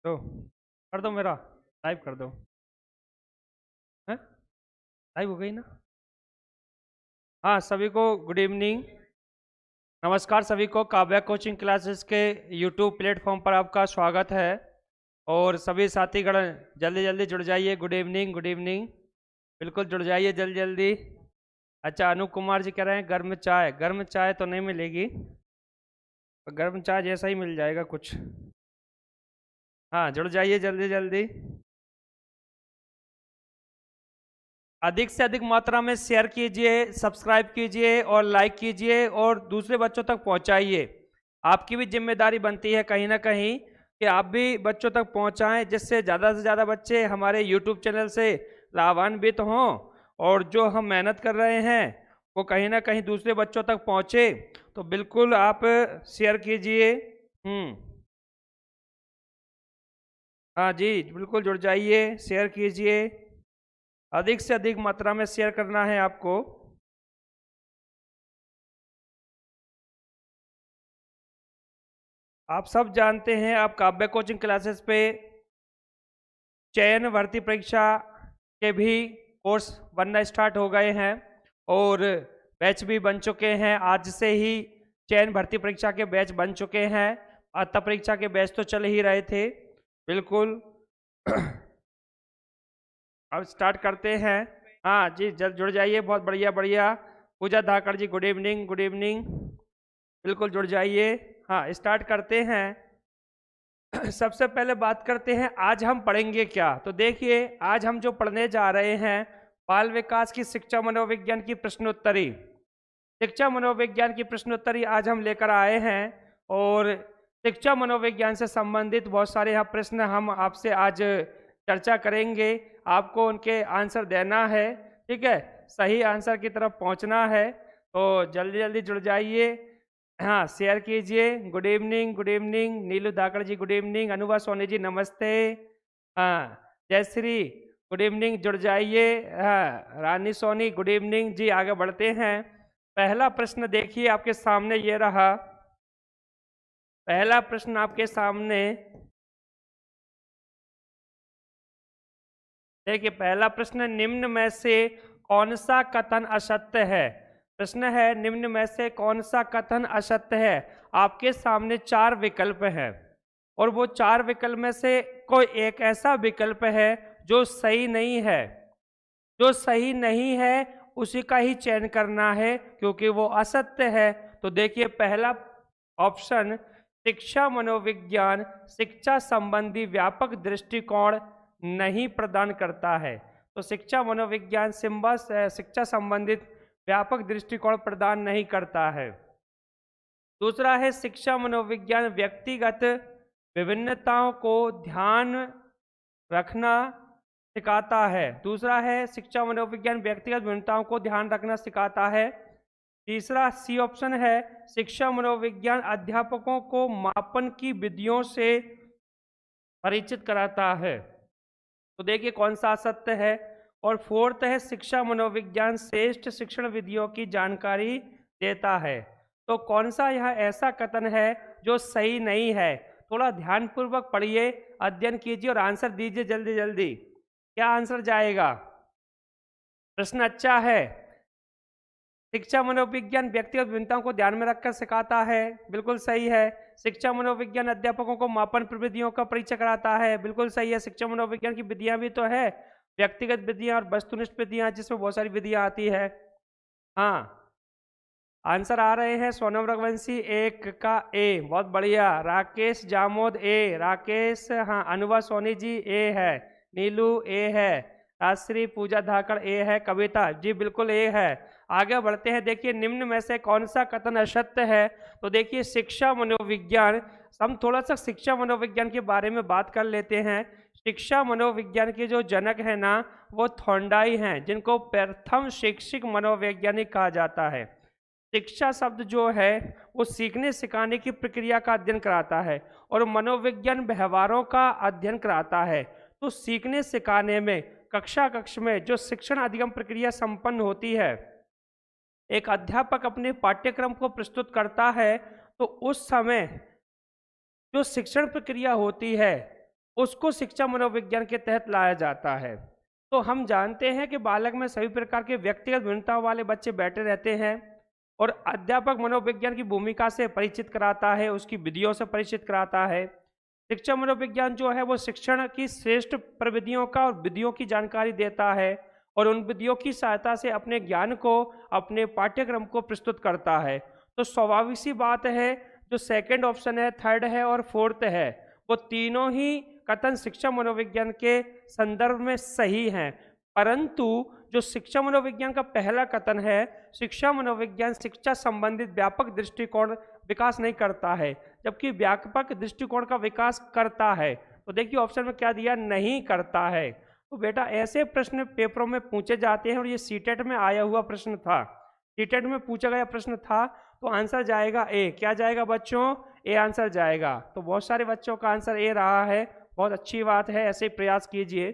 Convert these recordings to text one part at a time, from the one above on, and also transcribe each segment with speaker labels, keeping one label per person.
Speaker 1: तो कर दो, मेरा लाइव कर दो। है लाइव हो गई ना? हाँ, सभी को गुड इवनिंग, नमस्कार। सभी को काव्या कोचिंग क्लासेस के यूट्यूब प्लेटफॉर्म पर आपका स्वागत है। और सभी साथीगण जल्दी जल्दी जुड़ जाइए। गुड इवनिंग, गुड इवनिंग, बिल्कुल जुड़ जाइए जल्दी जल्दी। अच्छा, अनूप कुमार जी कह रहे हैं गर्म चाय। गर्म चाय तो नहीं मिलेगी, गर्म चाय जैसा ही मिल जाएगा कुछ। हाँ, जुड़ जाइए जल्दी जल्दी। अधिक से अधिक मात्रा में शेयर कीजिए, सब्सक्राइब कीजिए और लाइक कीजिए और दूसरे बच्चों तक पहुंचाइए। आपकी भी जिम्मेदारी बनती है कहीं ना कहीं कि आप भी बच्चों तक पहुंचाएं, जिससे ज़्यादा से ज़्यादा बच्चे हमारे यूट्यूब चैनल से लाभान्वित हों और जो हम मेहनत कर रहे हैं वो कहीं ना कहीं दूसरे बच्चों तक पहुंचे। तो बिल्कुल आप शेयर कीजिए। हाँ जी, बिल्कुल जुड़ जाइए, शेयर कीजिए। अधिक से अधिक मात्रा में शेयर करना है आपको। आप सब जानते हैं, आप काव्य कोचिंग क्लासेस पे चयन भर्ती परीक्षा के भी कोर्स बनना स्टार्ट हो गए हैं और बैच भी बन चुके हैं। आज से ही चयन भर्ती परीक्षा के बैच बन चुके हैं। अर्हता परीक्षा के बैच तो चल ही रहे थे, बिल्कुल। अब स्टार्ट करते हैं। हाँ जी, जल्द जुड़ जाइए, बहुत बढ़िया बढ़िया। पूजा धाकड़ जी गुड इवनिंग, गुड इवनिंग, बिल्कुल जुड़ जाइए। हाँ, स्टार्ट करते हैं। सबसे पहले बात करते हैं आज हम पढ़ेंगे क्या। तो देखिए, आज हम जो पढ़ने जा रहे हैं बाल विकास की शिक्षा मनोविज्ञान की प्रश्नोत्तरी। शिक्षा मनोविज्ञान की प्रश्नोत्तरी आज हम लेकर आए हैं और शिक्षा मनोविज्ञान से संबंधित बहुत सारे यहाँ प्रश्न हम आपसे आज चर्चा करेंगे। आपको उनके आंसर देना है, ठीक है, सही आंसर की तरफ पहुँचना है। तो जल्दी जल्दी जुड़ जाइए। हाँ, शेयर कीजिए। गुड इवनिंग, गुड इवनिंग, नीलू धाकड़ जी गुड इवनिंग, अनुभा सोनी जी नमस्ते। हाँ, जयश्री गुड इवनिंग, जुड़ जाइए। हाँ, रानी सोनी गुड इवनिंग जी। आगे बढ़ते हैं। पहला प्रश्न देखिए आपके सामने, ये रहा पहला प्रश्न आपके सामने। देखिए, पहला प्रश्न, निम्न में से कौन सा कथन असत्य है। प्रश्न है, निम्न में से कौन सा कथन असत्य है। आपके सामने 4 विकल्प हैं और वो 4 विकल्प में से कोई एक ऐसा विकल्प है जो सही नहीं है। जो सही नहीं है उसी का ही चयन करना है क्योंकि वो असत्य है। तो देखिए, पहला ऑप्शन, शिक्षा मनोविज्ञान शिक्षा संबंधी व्यापक दृष्टिकोण नहीं प्रदान करता है। तो शिक्षा मनोविज्ञान शिक्षा संबंधित व्यापक दृष्टिकोण प्रदान नहीं करता है। दूसरा है, शिक्षा मनोविज्ञान व्यक्तिगत विभिन्नताओं को ध्यान रखना सिखाता है। दूसरा है, शिक्षा मनोविज्ञान व्यक्तिगत भिन्नताओं को ध्यान रखना सिखाता है। तीसरा सी ऑप्शन है, शिक्षा मनोविज्ञान अध्यापकों को मापन की विधियों से परिचित कराता है। तो देखिए कौन सा सत्य है। और फोर्थ है, शिक्षा मनोविज्ञान श्रेष्ठ शिक्षण विधियों की जानकारी देता है। तो कौन सा यह ऐसा कथन है जो सही नहीं है। थोड़ा ध्यानपूर्वक पढ़िए, अध्ययन कीजिए और आंसर दीजिए जल्दी जल्दी। क्या आंसर जाएगा। प्रश्न अच्छा है। शिक्षा मनोविज्ञान व्यक्तिगत भिन्नताओं को ध्यान में रखकर सिखाता है, बिल्कुल सही है। शिक्षा मनोविज्ञान अध्यापकों को मापन प्रविधियों का परिचय कराता है, बिल्कुल सही है। शिक्षा मनोविज्ञान की विधियां भी तो है, व्यक्तिगत विधियां और वस्तुनिष्ठ विधियां, जिसमें बहुत सारी विधियां आती है। हाँ, आंसर आ रहे हैं। सोनम रघुवंशी 1 का ए, बहुत बढ़िया। राकेश जामोद ए, राकेश। हाँ, अनुभा सोनी जी ए है, नीलू ए है, राजश्री पूजा धाकड़ ए है, कविता जी बिल्कुल ए है। आगे बढ़ते हैं। देखिए, निम्न में से कौन सा कथन असत्य है। तो देखिए, शिक्षा मनोविज्ञान, हम थोड़ा सा शिक्षा मनोविज्ञान के बारे में बात कर लेते हैं। शिक्षा मनोविज्ञान के जो जनक है ना, वो थॉर्नडाई हैं, जिनको प्रथम शैक्षिक मनोवैज्ञानिक कहा जाता है। शिक्षा शब्द जो है वो सीखने सिखाने की प्रक्रिया का अध्ययन कराता है और मनोविज्ञान व्यवहारों का अध्ययन कराता है। तो सीखने सिखाने में कक्ष में जो शिक्षण अधिगम प्रक्रिया संपन्न होती है, एक अध्यापक अपने पाठ्यक्रम को प्रस्तुत करता है, तो उस समय जो शिक्षण प्रक्रिया होती है उसको शिक्षा मनोविज्ञान के तहत लाया जाता है। तो हम जानते हैं कि बालक में सभी प्रकार के व्यक्तिगत भिन्नताओं वाले बच्चे बैठे रहते हैं और अध्यापक मनोविज्ञान की भूमिका से परिचित कराता है, उसकी विधियों से परिचित कराता है। शिक्षा मनोविज्ञान जो है वो शिक्षण की श्रेष्ठ प्रविधियों का और विधियों की जानकारी देता है और उन विधियों की सहायता से अपने ज्ञान को, अपने पाठ्यक्रम को प्रस्तुत करता है। तो स्वाभाविक सी बात है, जो सेकंड ऑप्शन है, थर्ड है और फोर्थ है, वो तीनों ही कथन शिक्षा मनोविज्ञान के संदर्भ में सही हैं। परंतु जो शिक्षा मनोविज्ञान का पहला कथन है, शिक्षा मनोविज्ञान शिक्षा संबंधित व्यापक दृष्टिकोण विकास नहीं करता है, जबकि व्यापक दृष्टिकोण का विकास करता है। तो देखिए ऑप्शन में क्या दिया, नहीं करता है। तो बेटा ऐसे प्रश्न पेपरों में पूछे जाते हैं और ये सीटेट में आया हुआ प्रश्न था, सीटेट में पूछा गया प्रश्न था। तो आंसर जाएगा ए। क्या जाएगा बच्चों, ए आंसर जाएगा। तो बहुत सारे बच्चों का आंसर ए रहा है, बहुत अच्छी बात है, ऐसे प्रयास कीजिए।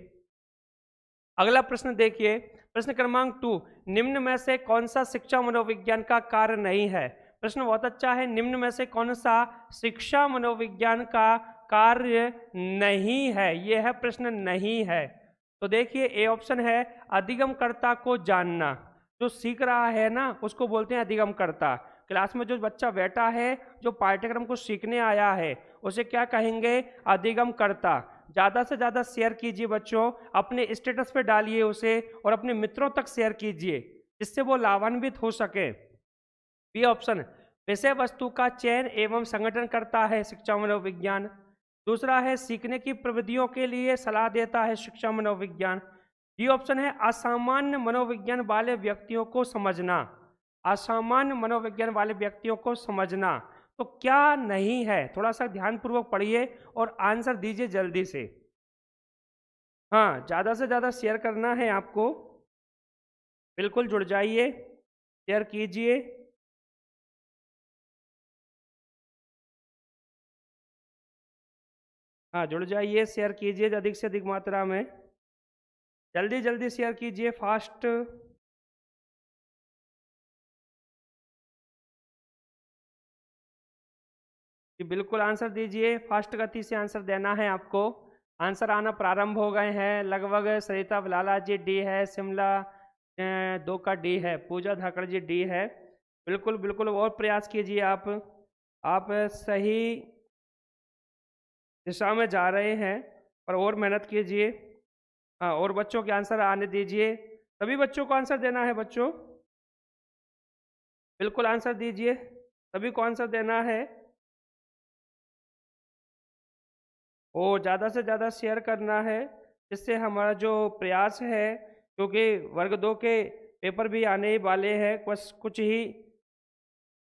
Speaker 1: अगला प्रश्न देखिए, प्रश्न क्रमांक 2, निम्न में से कौन सा शिक्षा मनोविज्ञान का कार्य नहीं है। प्रश्न बहुत अच्छा है, निम्न में से कौन सा शिक्षा मनोविज्ञान का कार्य नहीं है, यह है प्रश्न नहीं है। तो देखिए ए ऑप्शन है, अधिगमकर्ता को जानना। जो सीख रहा है ना उसको बोलते हैं अधिगमकर्ता। क्लास में जो बच्चा बैठा है, जो पाठ्यक्रम को सीखने आया है, उसे क्या कहेंगे, अधिगमकर्ता। ज़्यादा से ज़्यादा शेयर कीजिए बच्चों, अपने स्टेटस पे डालिए उसे और अपने मित्रों तक शेयर कीजिए जिससे वो लाभान्वित हो सके। बी ऑप्शन, विषय वस्तु का चयन एवं संगठन करता है शिक्षा मनोविज्ञान। दूसरा है, सीखने की प्रविधियों के लिए सलाह देता है शिक्षा मनोविज्ञान। डी ऑप्शन है, असामान्य मनोविज्ञान वाले व्यक्तियों को समझना। असामान्य मनोविज्ञान वाले व्यक्तियों को समझना। तो क्या नहीं है, थोड़ा सा ध्यानपूर्वक पढ़िए और आंसर दीजिए जल्दी से। हाँ, ज़्यादा से ज़्यादा शेयर करना है आपको, बिल्कुल जुड़ जाइए, शेयर कीजिए। हाँ, जुड़ जाइए, शेयर कीजिए अधिक से अधिक मात्रा में, जल्दी जल्दी शेयर कीजिए, फास्ट। जी बिल्कुल आंसर दीजिए, फास्ट गति से आंसर देना है आपको। आंसर आना प्रारंभ हो गए हैं लगभग। सरिता बलाला जी डी है, शिमला 2 का डी है, पूजा धाकड़ जी डी है। बिल्कुल बिल्कुल और प्रयास कीजिए आप सही दिशा में जा रहे हैं, पर और मेहनत कीजिए। हाँ, और बच्चों के आंसर आने दीजिए, सभी बच्चों को आंसर देना है बच्चों, बिल्कुल आंसर दीजिए, सभी को आंसर देना है और ज़्यादा से ज़्यादा शेयर करना है, जिससे हमारा जो प्रयास है, क्योंकि वर्ग 2 के पेपर भी आने ही वाले हैं, कुछ ही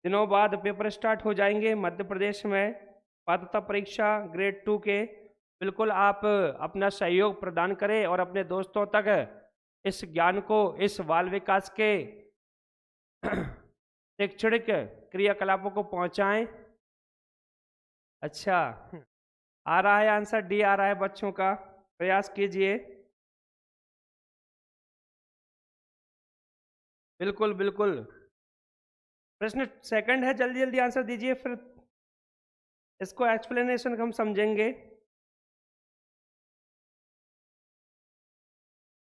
Speaker 1: दिनों बाद पेपर स्टार्ट हो जाएंगे मध्य प्रदेश में, पात्रता परीक्षा ग्रेड 2 के। बिल्कुल आप अपना सहयोग प्रदान करें और अपने दोस्तों तक इस ज्ञान को, इस बाल विकास के शैक्षणिक क्रियाकलापों को पहुंचाएं। अच्छा, आ रहा है आंसर, डी आ रहा है बच्चों का, प्रयास कीजिए। बिल्कुल बिल्कुल, प्रश्न सेकंड है, जल्दी जल्दी आंसर दीजिए, फिर इसको एक्सप्लेनेशन हम समझेंगे।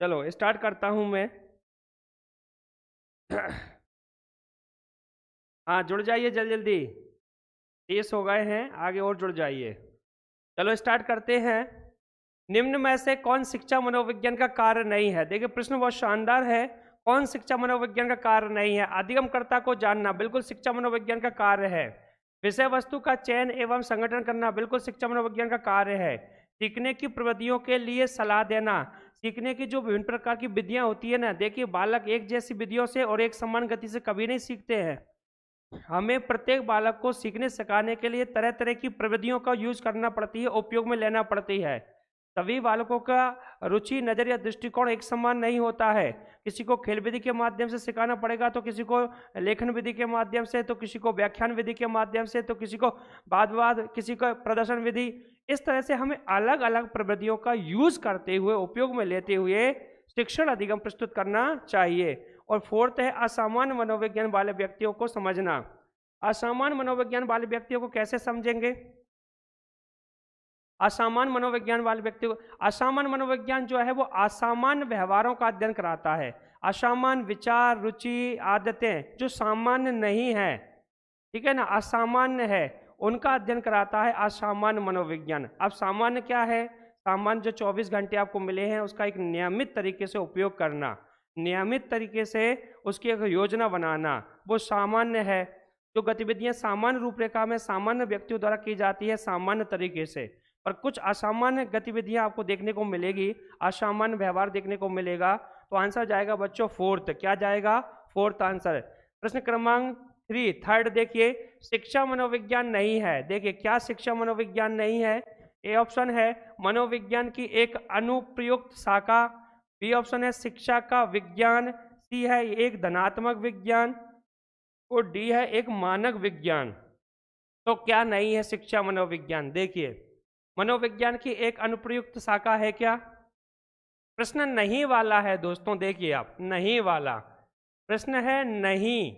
Speaker 1: चलो स्टार्ट करता हूं मैं। हाँ, जुड़ जाइए जल्दी जल्दी, 30 हो गए हैं, आगे और जुड़ जाइए। चलो स्टार्ट करते हैं। निम्न में से कौन शिक्षा मनोविज्ञान का कार्य नहीं है। देखिए प्रश्न बहुत शानदार है, कौन शिक्षा मनोविज्ञान का कार्य नहीं है। अधिगमकर्ता को जानना बिल्कुल शिक्षा मनोविज्ञान का कार्य है। विषय वस्तु का चयन एवं संगठन करना बिल्कुल शिक्षा मनोविज्ञान का कार्य है। सीखने की प्रविधियों के लिए सलाह देना, सीखने की जो विभिन्न प्रकार की विधियां होती है ना, देखिए बालक एक जैसी विधियों से और एक समान गति से कभी नहीं सीखते हैं। हमें प्रत्येक बालक को सीखने सिखाने के लिए तरह तरह की प्रविधियों का यूज करना पड़ती है, उपयोग में लेना पड़ती है। सभी बालकों का रुचि, नजर या दृष्टिकोण एक समान नहीं होता है। किसी को खेल विधि के माध्यम से सिखाना पड़ेगा, तो किसी को लेखन विधि के माध्यम से, तो किसी को व्याख्यान विधि के माध्यम से, तो किसी को वाद किसी को प्रदर्शन विधि। इस तरह से हमें अलग अलग प्रविधियों का यूज करते हुए, उपयोग में लेते हुए शिक्षण अधिगम प्रस्तुत करना चाहिए। और फोर्थ है, असामान्य मनोविज्ञान वाले व्यक्तियों को समझना। असामान्य मनोविज्ञान वाले व्यक्तियों को कैसे समझेंगे, असामान्य मनोविज्ञान वाले व्यक्ति को, असामान्य मनोविज्ञान जो है वो असामान्य व्यवहारों का अध्ययन कराता है, असामान्य विचार, रुचि, आदतें जो सामान्य नहीं है, ठीक है ना, असामान्य है, उनका अध्ययन कराता है असामान्य मनोविज्ञान। अब सामान्य क्या है? सामान्य जो 24 घंटे आपको मिले हैं उसका एक नियमित तरीके से उपयोग करना, नियमित तरीके से उसकी एक योजना बनाना, वो सामान्य है। जो गतिविधियां सामान्य रूपरेखा में सामान्य व्यक्तियों द्वारा की जाती है सामान्य तरीके से, पर कुछ असामान्य गतिविधियां आपको देखने को मिलेगी, असामान्य व्यवहार देखने को मिलेगा। तो आंसर जाएगा बच्चों फोर्थ। क्या जाएगा? Fourth answer. प्रश्न क्रमांक 3, थर्ड देखिए, शिक्षा मनोविज्ञान नहीं है। देखिए क्या शिक्षा मनोविज्ञान नहीं है? ए ऑप्शन है मनोविज्ञान की एक अनुप्रयुक्त शाखा, बी ऑप्शन है शिक्षा का विज्ञान, सी है एक धनात्मक विज्ञान और डी है एक मानक विज्ञान। तो क्या नहीं है शिक्षा मनोविज्ञान? देखिए मनोविज्ञान की एक अनुप्रयुक्त शाखा है क्या? प्रश्न नहीं वाला है दोस्तों, देखिए आप, नहीं वाला प्रश्न है, नहीं,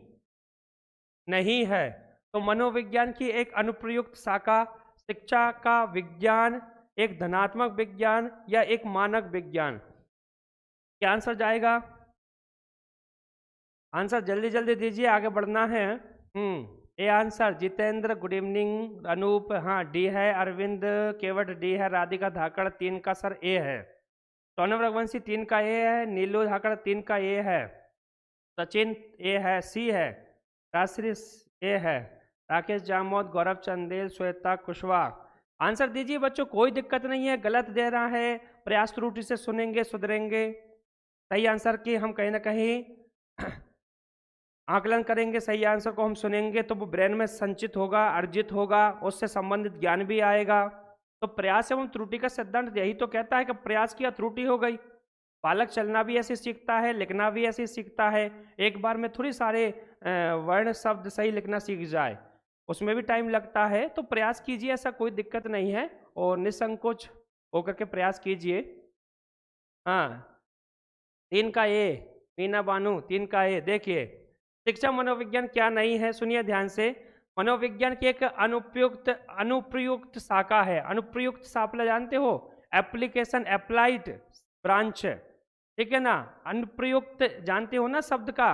Speaker 1: नहीं है। तो मनोविज्ञान की एक अनुप्रयुक्त शाखा, शिक्षा का विज्ञान, एक धनात्मक विज्ञान या एक मानक विज्ञान, क्या आंसर जाएगा? आंसर जल्दी जल्दी दीजिए, आगे बढ़ना है। A answer Jitendra, good evening, Anoop, हाँ डी है, अरविंद केवट डी है, राधिका धाकड़ 3 का सर ए है, सोनम रघुवंशी 3 का ए है, नीलू धाकड़ 3 का ए है, सचिन ए है, सी है, राश्री ए है, राकेश जामोद, गौरव चंदेल, श्वेता कुशवाहा। आंसर दीजिए बच्चों, कोई दिक्कत नहीं है, गलत दे रहा है, प्रयास त्रुटि से सुनेंगे सुधरेंगे। सही आंसर की हम कहीं ना कहीं आकलन करेंगे, सही आंसर को हम सुनेंगे तो वो ब्रेन में संचित होगा, अर्जित होगा, उससे संबंधित ज्ञान भी आएगा। तो प्रयास एवं त्रुटि का सिद्धांत यही तो कहता है कि प्रयास किया त्रुटि हो गई। बालक चलना भी ऐसे सीखता है, लिखना भी ऐसे सीखता है, एक बार में थोड़ी सारे वर्ण शब्द सही लिखना सीख जाए, उसमें भी टाइम लगता है। तो प्रयास कीजिए, ऐसा कोई दिक्कत नहीं है और निसंकोच होकर के प्रयास कीजिए। हाँ 3 का ए, मीना बानू 3 का ए। देखिए शिक्षा मनोविज्ञान क्या नहीं है, सुनिए ध्यान से। मनोविज्ञान की एक अनुप्रयुक्त शाखा है। अनुप्रयुक्त शाखा जानते हो? एप्लीकेशन, अप्लाइड ब्रांच, ठीक है ना। अनुप्रयुक्त जानते हो ना शब्द का,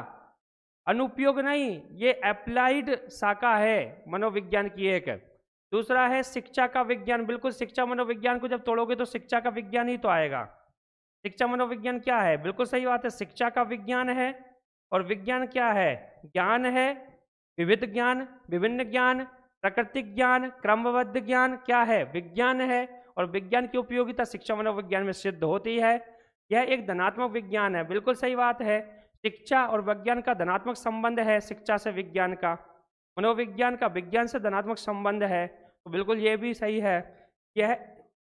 Speaker 1: अनुपयोग नहीं, ये अप्लाइड शाखा है मनोविज्ञान की एक। दूसरा है शिक्षा का विज्ञान, बिल्कुल शिक्षा मनोविज्ञान को जब तोड़ोगे तो शिक्षा का विज्ञान ही तो आएगा। शिक्षा मनोविज्ञान क्या है? बिल्कुल सही बात है, शिक्षा का विज्ञान है। और विज्ञान क्या है? ज्ञान है, विविध ज्ञान, विभिन्न ज्ञान, प्राकृतिक ज्ञान, क्रमबद्ध ज्ञान, क्या है? विज्ञान है। और विज्ञान की उपयोगिता शिक्षा मनोविज्ञान में सिद्ध होती है। यह एक धनात्मक विज्ञान है, बिल्कुल सही बात है। शिक्षा और विज्ञान का धनात्मक संबंध है, शिक्षा से विज्ञान का। मनोविज्ञान का विज्ञान से धनात्मक संबंध है, तो बिल्कुल ये भी सही है। यह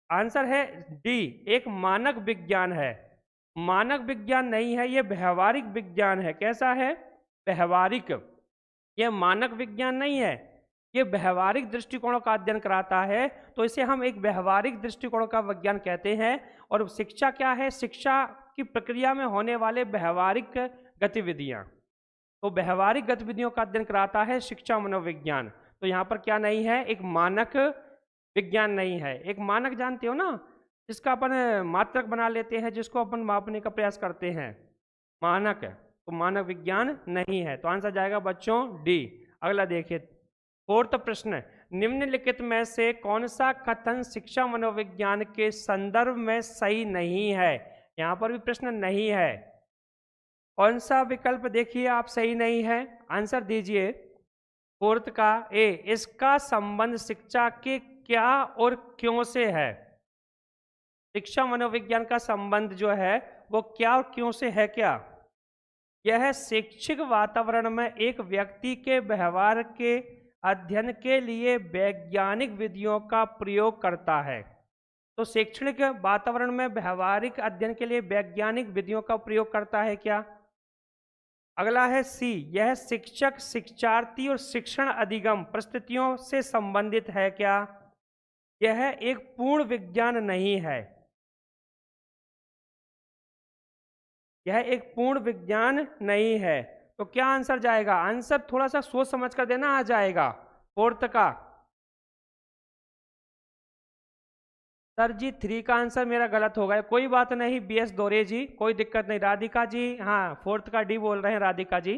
Speaker 1: आंसर है डी, एक मानक विज्ञान है। मानक विज्ञान नहीं है, यह व्यवहारिक विज्ञान है। कैसा है? व्यवहारिक। यह मानक विज्ञान नहीं है, यह व्यवहारिक दृष्टिकोणों का अध्ययन कराता है, तो इसे हम एक व्यवहारिक दृष्टिकोण का विज्ञान कहते हैं। और शिक्षा क्या है? शिक्षा की प्रक्रिया में होने वाले व्यवहारिक गतिविधियां, तो व्यवहारिक गतिविधियों का अध्ययन कराता है शिक्षा मनोविज्ञान। तो यहाँ पर क्या नहीं है? एक मानक विज्ञान नहीं है। एक मानक जानते हो ना, जिसका अपन मात्रक बना लेते हैं, जिसको अपन मापने का प्रयास करते हैं, मानक। तो मानक विज्ञान नहीं है, तो आंसर जाएगा बच्चों डी। अगला देखिए, फोर्थ प्रश्न, निम्नलिखित में से कौन सा कथन शिक्षा मनोविज्ञान के संदर्भ में सही नहीं है? यहाँ पर भी प्रश्न नहीं है। कौन सा विकल्प देखिए आप सही नहीं है, आंसर दीजिए। फोर्थ का ए, इसका संबंध शिक्षा के क्या और क्यों से है? शिक्षा मनोविज्ञान का संबंध जो है वो क्या और क्यों से है? क्या यह शैक्षिक वातावरण में एक व्यक्ति के व्यवहार के अध्ययन के लिए वैज्ञानिक विधियों का प्रयोग करता है। तो शैक्षणिक वातावरण में व्यवहारिक अध्ययन के लिए वैज्ञानिक विधियों का प्रयोग करता है क्या? अगला है सी, यह शिक्षक, शिक्षार्थी और शिक्षण अधिगम परिस्थितियों से संबंधित है क्या? यह एक पूर्ण विज्ञान नहीं है, यह एक पूर्ण विज्ञान नहीं है। तो क्या आंसर जाएगा? आंसर थोड़ा सा सोच समझ कर देना आ जाएगा फोर्थ का। सर जी 3 का आंसर मेरा गलत हो गया, कोई बात नहीं, BS दोरे जी, कोई दिक्कत नहीं। राधिका जी, हाँ 4th का डी बोल रहे हैं राधिका जी।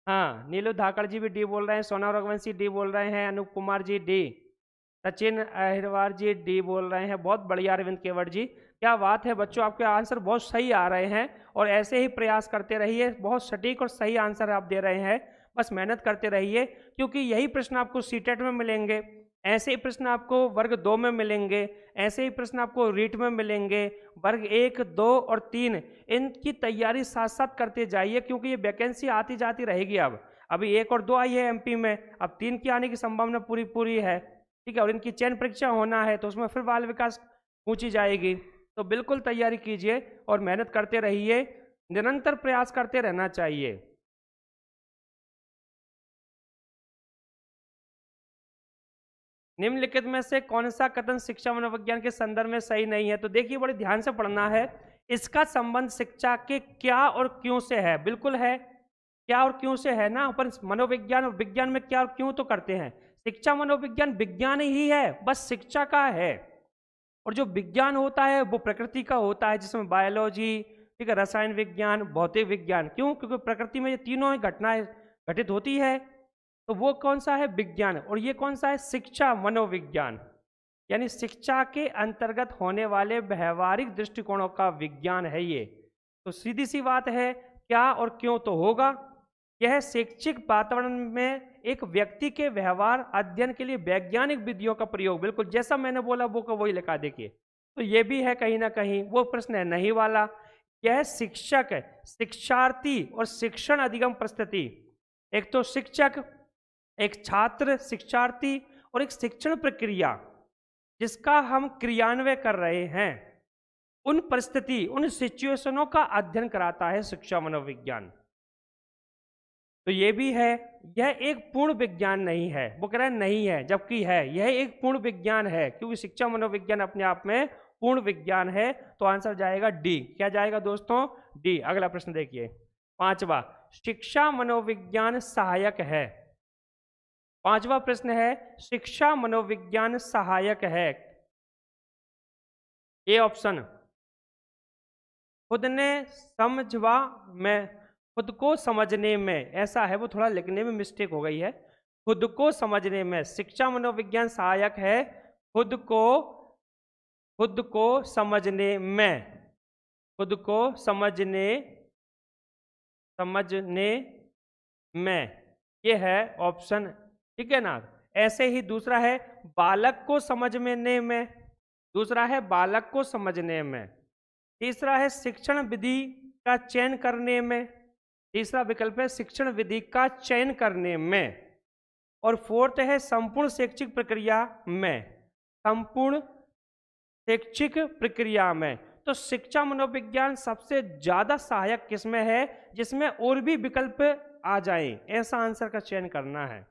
Speaker 1: हाँ, नीलू धाकड़ जी भी डी बोल रहे हैं, सोना रघुवंशी डी बोल रहे हैं, अनूप कुमार जी डी, सचिन अहिरवार जी डी बोल रहे हैं। बहुत बढ़िया अरविंद केवट जी, क्या बात है बच्चों, आपके आंसर बहुत सही आ रहे हैं और ऐसे ही प्रयास करते रहिए, बहुत सटीक और सही आंसर आप दे रहे हैं, बस मेहनत करते रहिए, क्योंकि यही प्रश्न आपको सीटेट में मिलेंगे, ऐसे ही प्रश्न आपको वर्ग 2 में मिलेंगे, ऐसे ही प्रश्न आपको रीट में मिलेंगे, वर्ग 1, 2 और 3, इनकी तैयारी साथ साथ करते जाइए, क्योंकि ये वैकेंसी आती जाती रहेगी। अब अभी 1 और 2 आई है MP में, अब 3 की आने की संभावना पूरी पूरी है, ठीक है, और इनकी चयन परीक्षा होना है, तो उसमें फिर बाल विकास पूछी जाएगी। तो बिल्कुल तैयारी कीजिए और मेहनत करते रहिए, निरंतर प्रयास करते रहना चाहिए। निम्नलिखित में से कौन सा कथन शिक्षा मनोविज्ञान के संदर्भ में सही नहीं है? तो देखिए बड़े ध्यान से पढ़ना है, इसका संबंध शिक्षा के क्या और क्यों से है, बिल्कुल है, क्या और क्यों से है ना। अपन मनोविज्ञान और विज्ञान में क्या और क्यों तो करते हैं, शिक्षा मनोविज्ञान विज्ञान ही है, बस शिक्षा का है, और जो विज्ञान होता है वो प्रकृति का होता है, जिसमें बायोलॉजी, ठीक है, रसायन विज्ञान, भौतिक विज्ञान, क्यों, क्योंकि प्रकृति में ये तीनों ही घटनाएं घटित होती है, तो वो कौन सा है, विज्ञान, और ये कौन सा है, शिक्षा मनोविज्ञान, यानी शिक्षा के अंतर्गत होने वाले व्यवहारिक दृष्टिकोणों का विज्ञान है ये। तो सीधी सी बात है, क्या और क्यों तो होगा। यह शैक्षिक वातावरण में एक व्यक्ति के व्यवहार अध्ययन के लिए वैज्ञानिक विधियों का प्रयोग, बिल्कुल जैसा मैंने बोला वो को वही लिखा, देखिए, तो ये भी है कहीं ना कहीं, वो प्रश्न है नहीं वाला। यह शिक्षक, शिक्षार्थी और शिक्षण अधिगम परिस्थिति, एक तो शिक्षक, एक छात्र, शिक्षार्थी, और एक शिक्षण प्रक्रिया जिसका हम क्रियान्वय कर रहे हैं, उन परिस्थिति, उन सिचुएशनों का अध्ययन कराता है शिक्षा मनोविज्ञान। तो ये भी है, यह एक पूर्ण विज्ञान नहीं है, वो कह रहा है नहीं है, जबकि है, यह एक पूर्ण विज्ञान है, क्योंकि शिक्षा मनोविज्ञान अपने आप में पूर्ण विज्ञान है। तो आंसर जाएगा डी, क्या जाएगा दोस्तों, डी। अगला प्रश्न देखिए, 5वां, शिक्षा मनोविज्ञान सहायक है। 5वां प्रश्न है, शिक्षा मनोविज्ञान सहायक है। ए ऑप्शन, खुद ने समझवा में, खुद को समझने में, ऐसा है, वो थोड़ा लिखने में मिस्टेक हो गई है, खुद को समझने में शिक्षा मनोविज्ञान सहायक है, खुद को समझने में, खुद को समझने में, ये है ऑप्शन, ठीक है ना। ऐसे ही दूसरा है बालक को समझने में, दूसरा है बालक को समझने में, तीसरा है शिक्षण विधि का चयन करने में, तीसरा विकल्प है शिक्षण विधि का चयन करने में, और 4th है संपूर्ण शैक्षिक प्रक्रिया में, संपूर्ण शैक्षिक प्रक्रिया में। तो शिक्षा मनोविज्ञान सबसे ज्यादा सहायक किसमें है, जिसमें और भी विकल्प आ जाएं, ऐसा आंसर का चयन करना है,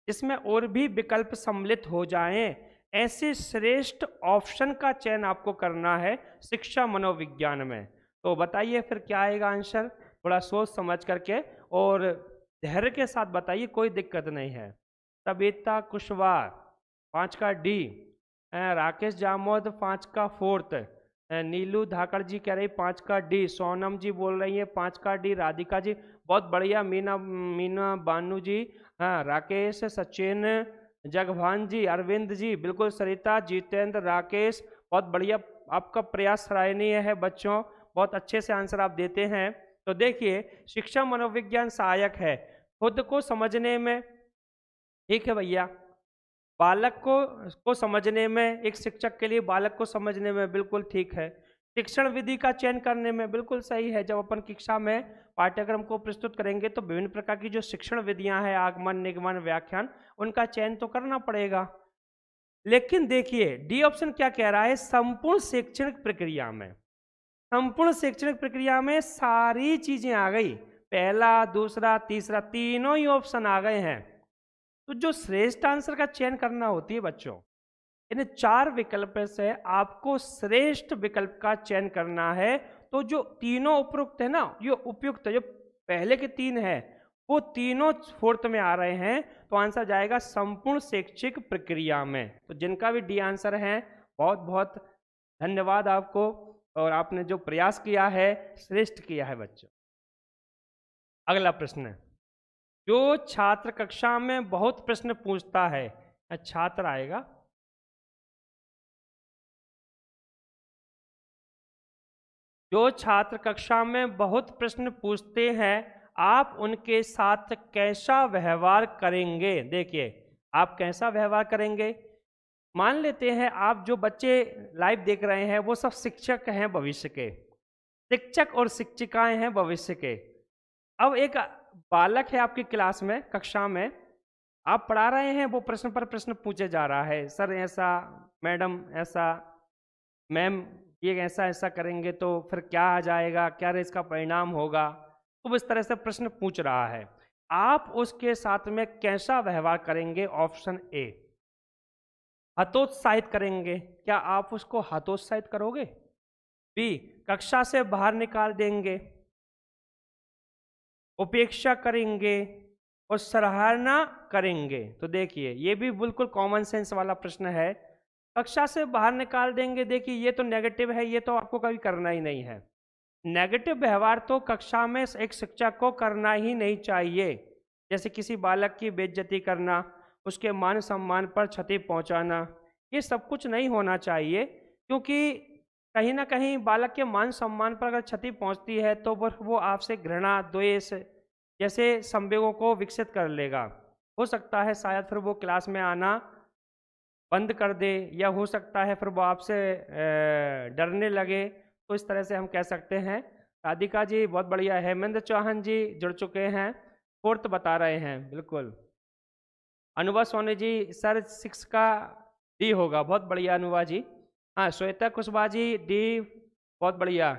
Speaker 1: जिसमें और भी विकल्प सम्मिलित हो जाएं, ऐसे श्रेष्ठ ऑप्शन का चयन आपको करना है शिक्षा मनोविज्ञान में। तो बताइए फिर क्या आएगा आंसर, थोड़ा सोच समझ करके और धैर्य के साथ बताइए, कोई दिक्कत नहीं है। तबीता कुशवाहा 5 का डी, राकेश जामोद 5 का 4th, नीलू धाकड़ जी कह रही 5 का डी, सोनम जी बोल रही है 5 का डी, राधिका जी बहुत बढ़िया, मीना बानू जी, हाँ, राकेश, सचिन, जगभान जी, अरविंद जी बिल्कुल, सरिता, जितेंद्र, राकेश, बहुत बढ़िया, आपका प्रयास सराहनीय है बच्चों, बहुत अच्छे से आंसर आप देते हैं। तो देखिए शिक्षा मनोविज्ञान सहायक है खुद को समझने में, ठीक है भैया, बालक को समझने में, एक शिक्षक के लिए बालक को समझने में बिल्कुल ठीक है, शिक्षण विधि का चयन करने में बिल्कुल सही है। जब अपन कक्षा में पाठ्यक्रम को प्रस्तुत करेंगे तो विभिन्न प्रकार की जो शिक्षण विधियां हैं, आगमन, निगमन, व्याख्यान, उनका चयन तो करना पड़ेगा। लेकिन देखिए डी ऑप्शन क्या कह रहा है, संपूर्ण शैक्षणिक प्रक्रिया में, संपूर्ण शैक्षणिक प्रक्रिया में सारी चीजें आ गई, पहला, दूसरा, तीसरा, तीनों ही ऑप्शन आ गए हैं। तो जो श्रेष्ठ आंसर का चयन करना होती है बच्चों, इन 4 विकल्प से आपको श्रेष्ठ विकल्प का चयन करना है। तो जो तीनों उपयुक्त है ना, ये उपयुक्त, जो पहले के 3 है वो तीनों 4th में आ रहे हैं, तो आंसर जाएगा संपूर्ण शैक्षिक प्रक्रिया में। तो जिनका भी डी आंसर है बहुत बहुत धन्यवाद आपको, और आपने जो प्रयास किया है श्रेष्ठ किया है बच्चों। अगला प्रश्न है, जो छात्र कक्षा में बहुत प्रश्न पूछता है, छात्र आएगा, जो छात्र कक्षा में बहुत प्रश्न पूछते हैं, आप उनके साथ कैसा व्यवहार करेंगे? देखिए, आप कैसा व्यवहार करेंगे? मान लेते हैं आप जो बच्चे लाइव देख रहे हैं वो सब शिक्षक हैं भविष्य के, शिक्षक और शिक्षिकाएं हैं भविष्य के। अब एक बालक है आपकी क्लास में, कक्षा में, आप पढ़ा रहे हैं, वो प्रश्न पर प्रश्न पूछे जा रहा है, सर ऐसा, मैडम ऐसा, मैम ये ऐसा ऐसा करेंगे तो फिर क्या आ जाएगा, क्या इसका परिणाम होगा, तो वो इस तरह से प्रश्न पूछ रहा है। आप उसके साथ में कैसा व्यवहार करेंगे? ऑप्शन ए, हतोत्साहित करेंगे। क्या आप उसको हतोत्साहित करोगे? बी, कक्षा से बाहर निकाल देंगे, उपेक्षा करेंगे और सराहना करेंगे। तो देखिए, ये भी बिल्कुल कॉमन सेंस वाला प्रश्न है। कक्षा से बाहर निकाल देंगे, देखिए ये तो नेगेटिव है, ये तो आपको कभी करना ही नहीं है। नेगेटिव व्यवहार तो कक्षा में एक शिक्षक को करना ही नहीं चाहिए, जैसे किसी बालक की बेइज्जती करना, उसके मान सम्मान पर क्षति पहुंचाना, ये सब कुछ नहीं होना चाहिए, क्योंकि कहीं ना कहीं बालक के मान सम्मान पर अगर क्षति पहुंचती है तो वो आपसे घृणा, द्वेष जैसे संवेगों को विकसित कर लेगा। हो सकता है शायद फिर वो क्लास में आना बंद कर दे, या हो सकता है फिर वो आपसे डरने लगे। तो इस तरह से हम कह सकते हैं। राधिका जी बहुत बढ़िया, हेमेंद्र चौहान जी जुड़ चुके हैं, फोर्थ बता रहे हैं, बिल्कुल। अनुभा सोनी जी, सर 6 का डी होगा, बहुत बढ़िया अनुभा जी। हाँ, श्वेता कुशवाहा जी डी, बहुत बढ़िया।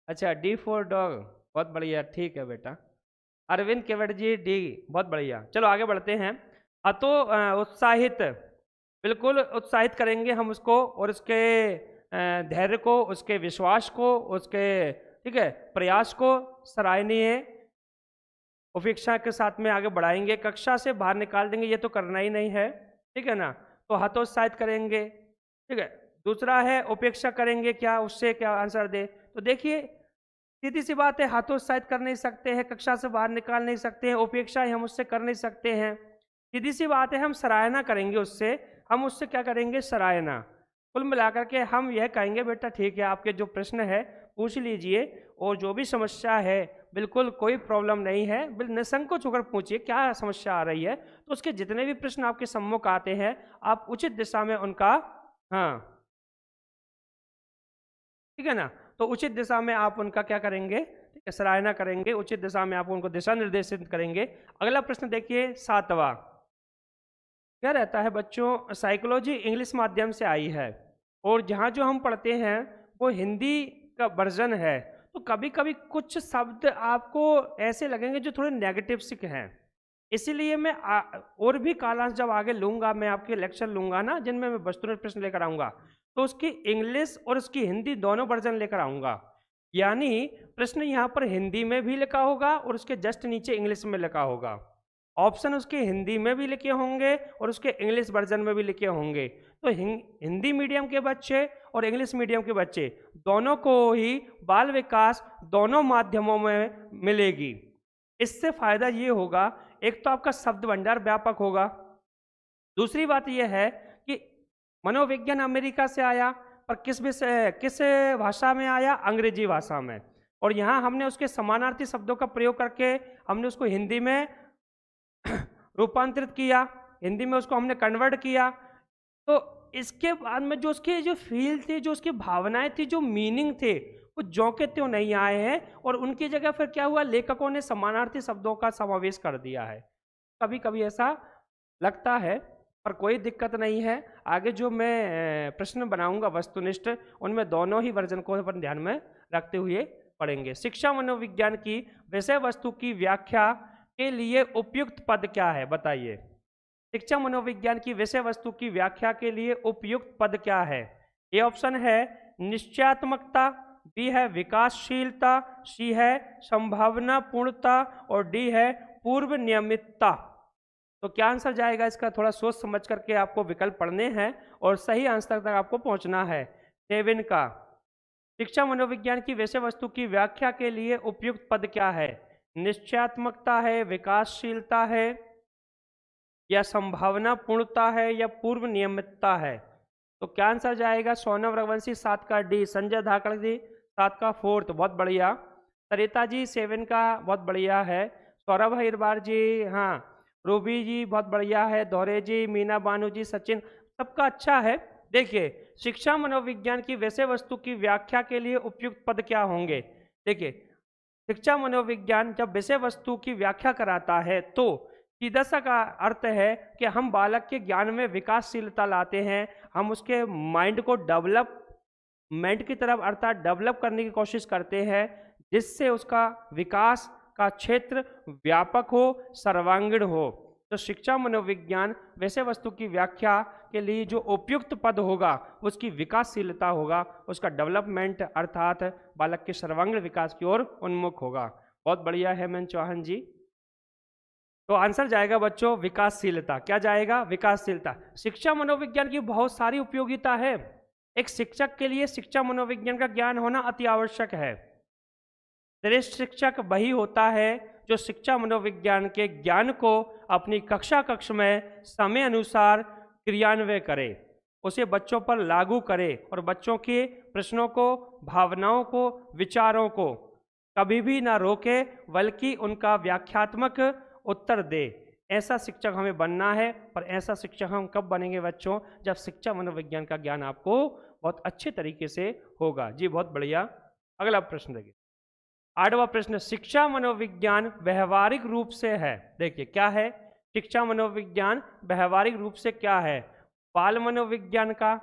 Speaker 1: अच्छा, डी फॉर डॉग, बहुत बढ़िया, ठीक है बेटा। अरविंद केवट जी डी, बहुत बढ़िया। चलो आगे बढ़ते हैं। अतो उत्साहित, बिल्कुल उत्साहित करेंगे हम उसको, और उसके धैर्य को, उसके विश्वास को, उसके ठीक है प्रयास को सराहनीय उपेक्षा के साथ में आगे बढ़ाएंगे। कक्षा से बाहर निकाल देंगे, ये तो करना ही नहीं है, ठीक है ना, तो हतोत्साहित करेंगे, ठीक है। दूसरा है उपेक्षा करेंगे, क्या उससे क्या आंसर दे? तो देखिए सीधी सी बात है, हतोत्साहित कर नहीं सकते हैं, कक्षा से बाहर निकाल नहीं सकते हैं, उपेक्षा हम उससे कर नहीं सकते हैं। सीधी सी बात है, हम सराहना करेंगे उससे, हम उससे क्या करेंगे? सराहना। कुल मिलाकर के हम यह कहेंगे, बेटा ठीक है, आपके जो प्रश्न है पूछ लीजिए, और जो भी समस्या है बिल्कुल कोई प्रॉब्लम नहीं है, बिल्कुल निसंकोच होकर पूछिए क्या समस्या आ रही है। तो उसके जितने भी प्रश्न आपके सम्मुख आते हैं, आप उचित दिशा में उनका, हाँ ठीक है ना, तो उचित दिशा में आप उनका क्या करेंगे? ठीक है, सराहना करेंगे, उचित दिशा में आप उनको दिशा निर्देशित करेंगे। अगला प्रश्न देखिए 7वां, क्या रहता है बच्चों? साइकोलॉजी इंग्लिश माध्यम से आई है, और जहाँ जो हम पढ़ते हैं वो हिंदी का वर्जन है, तो कभी कभी कुछ शब्द आपको ऐसे लगेंगे जो थोड़े नेगेटिव सिक हैं। इसीलिए मैं और भी कालांश जब आगे लूंगा, मैं आपके लेक्चर लूंगा ना जिनमें मैं वस्तुनिष्ठ प्रश्न लेकर आऊंगा, तो उसकी इंग्लिश और उसकी हिंदी दोनों वर्जन लेकर आऊंगा। यानी प्रश्न यहाँ पर हिंदी में भी लिखा होगा और उसके जस्ट नीचे इंग्लिश में लिखा होगा। ऑप्शन उसके हिंदी में भी लिखे होंगे और उसके इंग्लिश वर्जन में भी लिखे होंगे। तो हिंदी मीडियम के बच्चे और इंग्लिश मीडियम के बच्चे दोनों को ही बाल विकास दोनों माध्यमों में मिलेगी। इससे फायदा ये होगा, एक तो आपका शब्द भंडार व्यापक होगा, दूसरी बात यह है कि मनोविज्ञान अमेरिका से आया, पर किस विषय, किस भाषा में आया? अंग्रेजी भाषा में। और यहाँ हमने उसके समानार्थी शब्दों का प्रयोग करके हमने उसको हिंदी में रूपांतरित किया, हिंदी में उसको हमने कन्वर्ट किया। तो इसके बाद में जो उसके जो फील थे, जो उसकी भावनाएं थी, जो मीनिंग थे, वो ज्यों के त्यों नहीं आए हैं, और उनकी जगह फिर क्या हुआ? लेखकों ने समानार्थी शब्दों का समावेश कर दिया है। कभी कभी ऐसा लगता है, पर कोई दिक्कत नहीं है। आगे जो मैं प्रश्न बनाऊंगा वस्तुनिष्ठ, उनमें दोनों ही वर्जन को अपन ध्यान में रखते हुए पढ़ेंगे। शिक्षा मनोविज्ञान की विषय वस्तु की व्याख्या के लिए उपयुक्त पद क्या है? बताइए। शिक्षा मनोविज्ञान की विषय वस्तु की व्याख्या के लिए उपयुक्त पद क्या है? ए ऑप्शन है निश्चयात्मकता, बी है विकासशीलता, सी है संभावना पूर्णता, और डी है पूर्व नियमितता। तो क्या आंसर जाएगा इसका? थोड़ा सोच समझ करके आपको विकल्प पढ़ने हैं और सही आंसर तक आपको पहुंचना है। 7 का शिक्षा मनोविज्ञान की विषय वस्तु की व्याख्या के लिए उपयुक्त पद क्या है? निश्चयात्मकता है, विकासशीलता है, या संभावना पूर्णता है, या पूर्व नियमितता है? तो क्या आंसर जाएगा? सोनम रघुवंशी 7 का डी, संजय धाकड़ जी 7 का 4th, बहुत बढ़िया। सरिता जी 7 का बहुत बढ़िया है। सौरभ हिरबार जी, हाँ। रूबी जी बहुत बढ़िया है। दौरे जी, मीना बानू जी, सचिन, सबका अच्छा है। देखिए, शिक्षा मनोविज्ञान की विषय वस्तु की व्याख्या के लिए उपयुक्त पद क्या होंगे? देखिए, शिक्षा मनोविज्ञान जब विषय वस्तु की व्याख्या कराता है तो सीधा सा का अर्थ है कि हम बालक के ज्ञान में विकासशीलता लाते हैं, हम उसके माइंड को डेवलपमेंट की तरफ अर्थात डेवलप करने की कोशिश करते हैं, जिससे उसका विकास का क्षेत्र व्यापक हो, सर्वांगीण हो। तो शिक्षा मनोविज्ञान विषय वस्तु की व्याख्या के लिए जो उपयुक्त पद होगा उसकी विकासशीलता होगा, उसका डेवलपमेंट अर्थात बालक के सर्वांगीण विकास की ओर उन्मुख होगा। बहुत बढ़िया है हेमंत चौहान जी। तो आंसर जाएगा बच्चों विकासशीलता। क्या जाएगा? विकासशीलता। शिक्षा मनोविज्ञान की बहुत सारी उपयोगिता है। एक शिक्षक के लिए शिक्षा मनोविज्ञान का ज्ञान होना अति आवश्यक है। श्रेष्ठ शिक्षक वही होता है जो शिक्षा मनोविज्ञान के ज्ञान को अपनी कक्ष में समय अनुसार क्रियान्वय करे, उसे बच्चों पर लागू करे और बच्चों के प्रश्नों को, भावनाओं को, विचारों को कभी भी ना रोके, बल्कि उनका व्याख्यात्मक उत्तर दे। ऐसा शिक्षक हमें बनना है। पर ऐसा शिक्षक हम कब बनेंगे बच्चों? जब शिक्षा मनोविज्ञान का ज्ञान आपको बहुत अच्छे तरीके से होगा। जी बहुत बढ़िया। अगला प्रश्न देखिए, 8वां प्रश्न, शिक्षा मनोविज्ञान व्यवहारिक रूप से है। देखिए क्या है शिक्षा मनोविज्ञान? व्यवहारिक रूप से क्या है? बाल मनोविज्ञान का,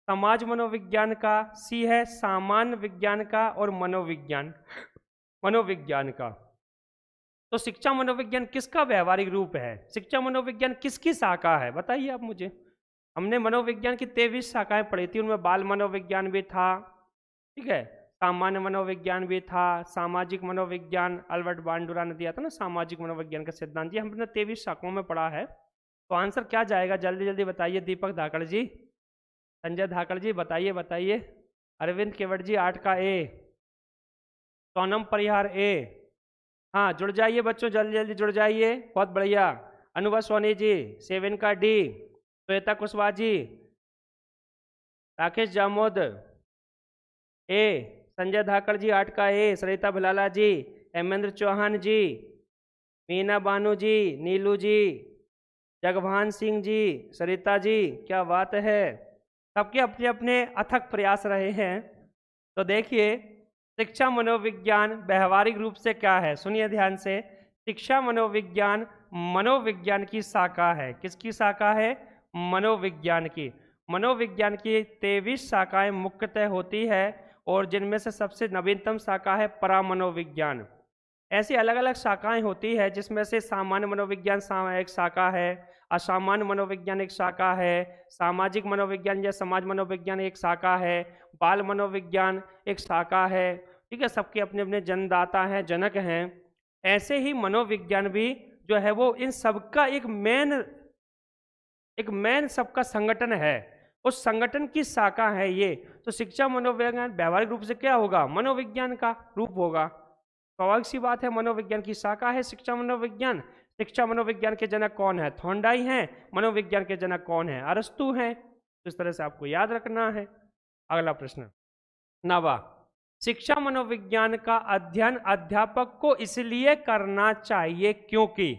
Speaker 1: समाज मनोविज्ञान का, सी है सामान्य विज्ञान का, और मनोविज्ञान का। तो शिक्षा मनोविज्ञान किसका व्यवहारिक रूप है? शिक्षा मनोविज्ञान किसकी शाखा है? बताइए आप मुझे। हमने मनोविज्ञान की 23 शाखाएं पढ़ी थी, उनमें बाल मनोविज्ञान भी था, ठीक है, सामान्य मनोविज्ञान भी था, सामाजिक मनोविज्ञान, अल्बर्ट बांडुरा ने दिया था ना सामाजिक मनोविज्ञान का सिद्धांत, जी हमने 23 शाखाओं में पढ़ा है। तो आंसर क्या जाएगा? जल्दी जल्दी बताइए। दीपक धाकड़ जी, संजय धाकड़ जी, बताइए। अरविंद केवट जी 8 का ए, सोनम परिहार ए, हाँ जुड़ जाइए बच्चों, जल्दी जल्दी जुड़ जाइए। बहुत बढ़िया। अनुभव सोनी जी 7 का डी, श्वेता कुशवाहा जी, राकेश जामोद ए, संजय धाकड़ जी 8 का ए, सरिता भिलाला जी, हेमेंद्र चौहान जी, मीना बानू जी, नीलू जी, जगभान सिंह जी, सरिता जी, क्या बात है। सबके अपने अपने अथक प्रयास रहे हैं। तो देखिए, शिक्षा मनोविज्ञान व्यवहारिक रूप से क्या है? सुनिए ध्यान से। शिक्षा मनोविज्ञान की शाखा है। किसकी शाखा है? मनोविज्ञान की। मनोविज्ञान की 23 शाखाएं मुख्यतः होती है और जिनमें से सबसे नवीनतम शाखा है परामनोविज्ञान। ऐसी अलग अलग शाखाएं होती है जिसमें से सामान्य मनोविज्ञान एक शाखा है, असामान्य मनोविज्ञान एक शाखा है, सामाजिक मनोविज्ञान या समाज मनोविज्ञान एक शाखा है, बाल मनोविज्ञान एक शाखा है, ठीक है। सबके अपने अपने जन्मदाता हैं, जनक हैं। ऐसे ही मनोविज्ञान भी जो है वो इन सबका एक मेन सबका संगठन है, उस संगठन की शाखा है ये। तो शिक्षा मनोविज्ञान व्यवहारिक रूप से क्या होगा? मनोविज्ञान का रूप होगा। स्वाभाविक सी बात है, मनोविज्ञान की शाखा है शिक्षा मनोविज्ञान। शिक्षा मनोविज्ञान के जनक कौन है? थॉर्नडाई हैं। मनोविज्ञान के जनक कौन है? अरस्तु हैं। तो इस तरह से आपको याद रखना है। अगला प्रश्न 9वां, शिक्षा मनोविज्ञान का अध्ययन अध्यापक को इसलिए करना चाहिए क्योंकि।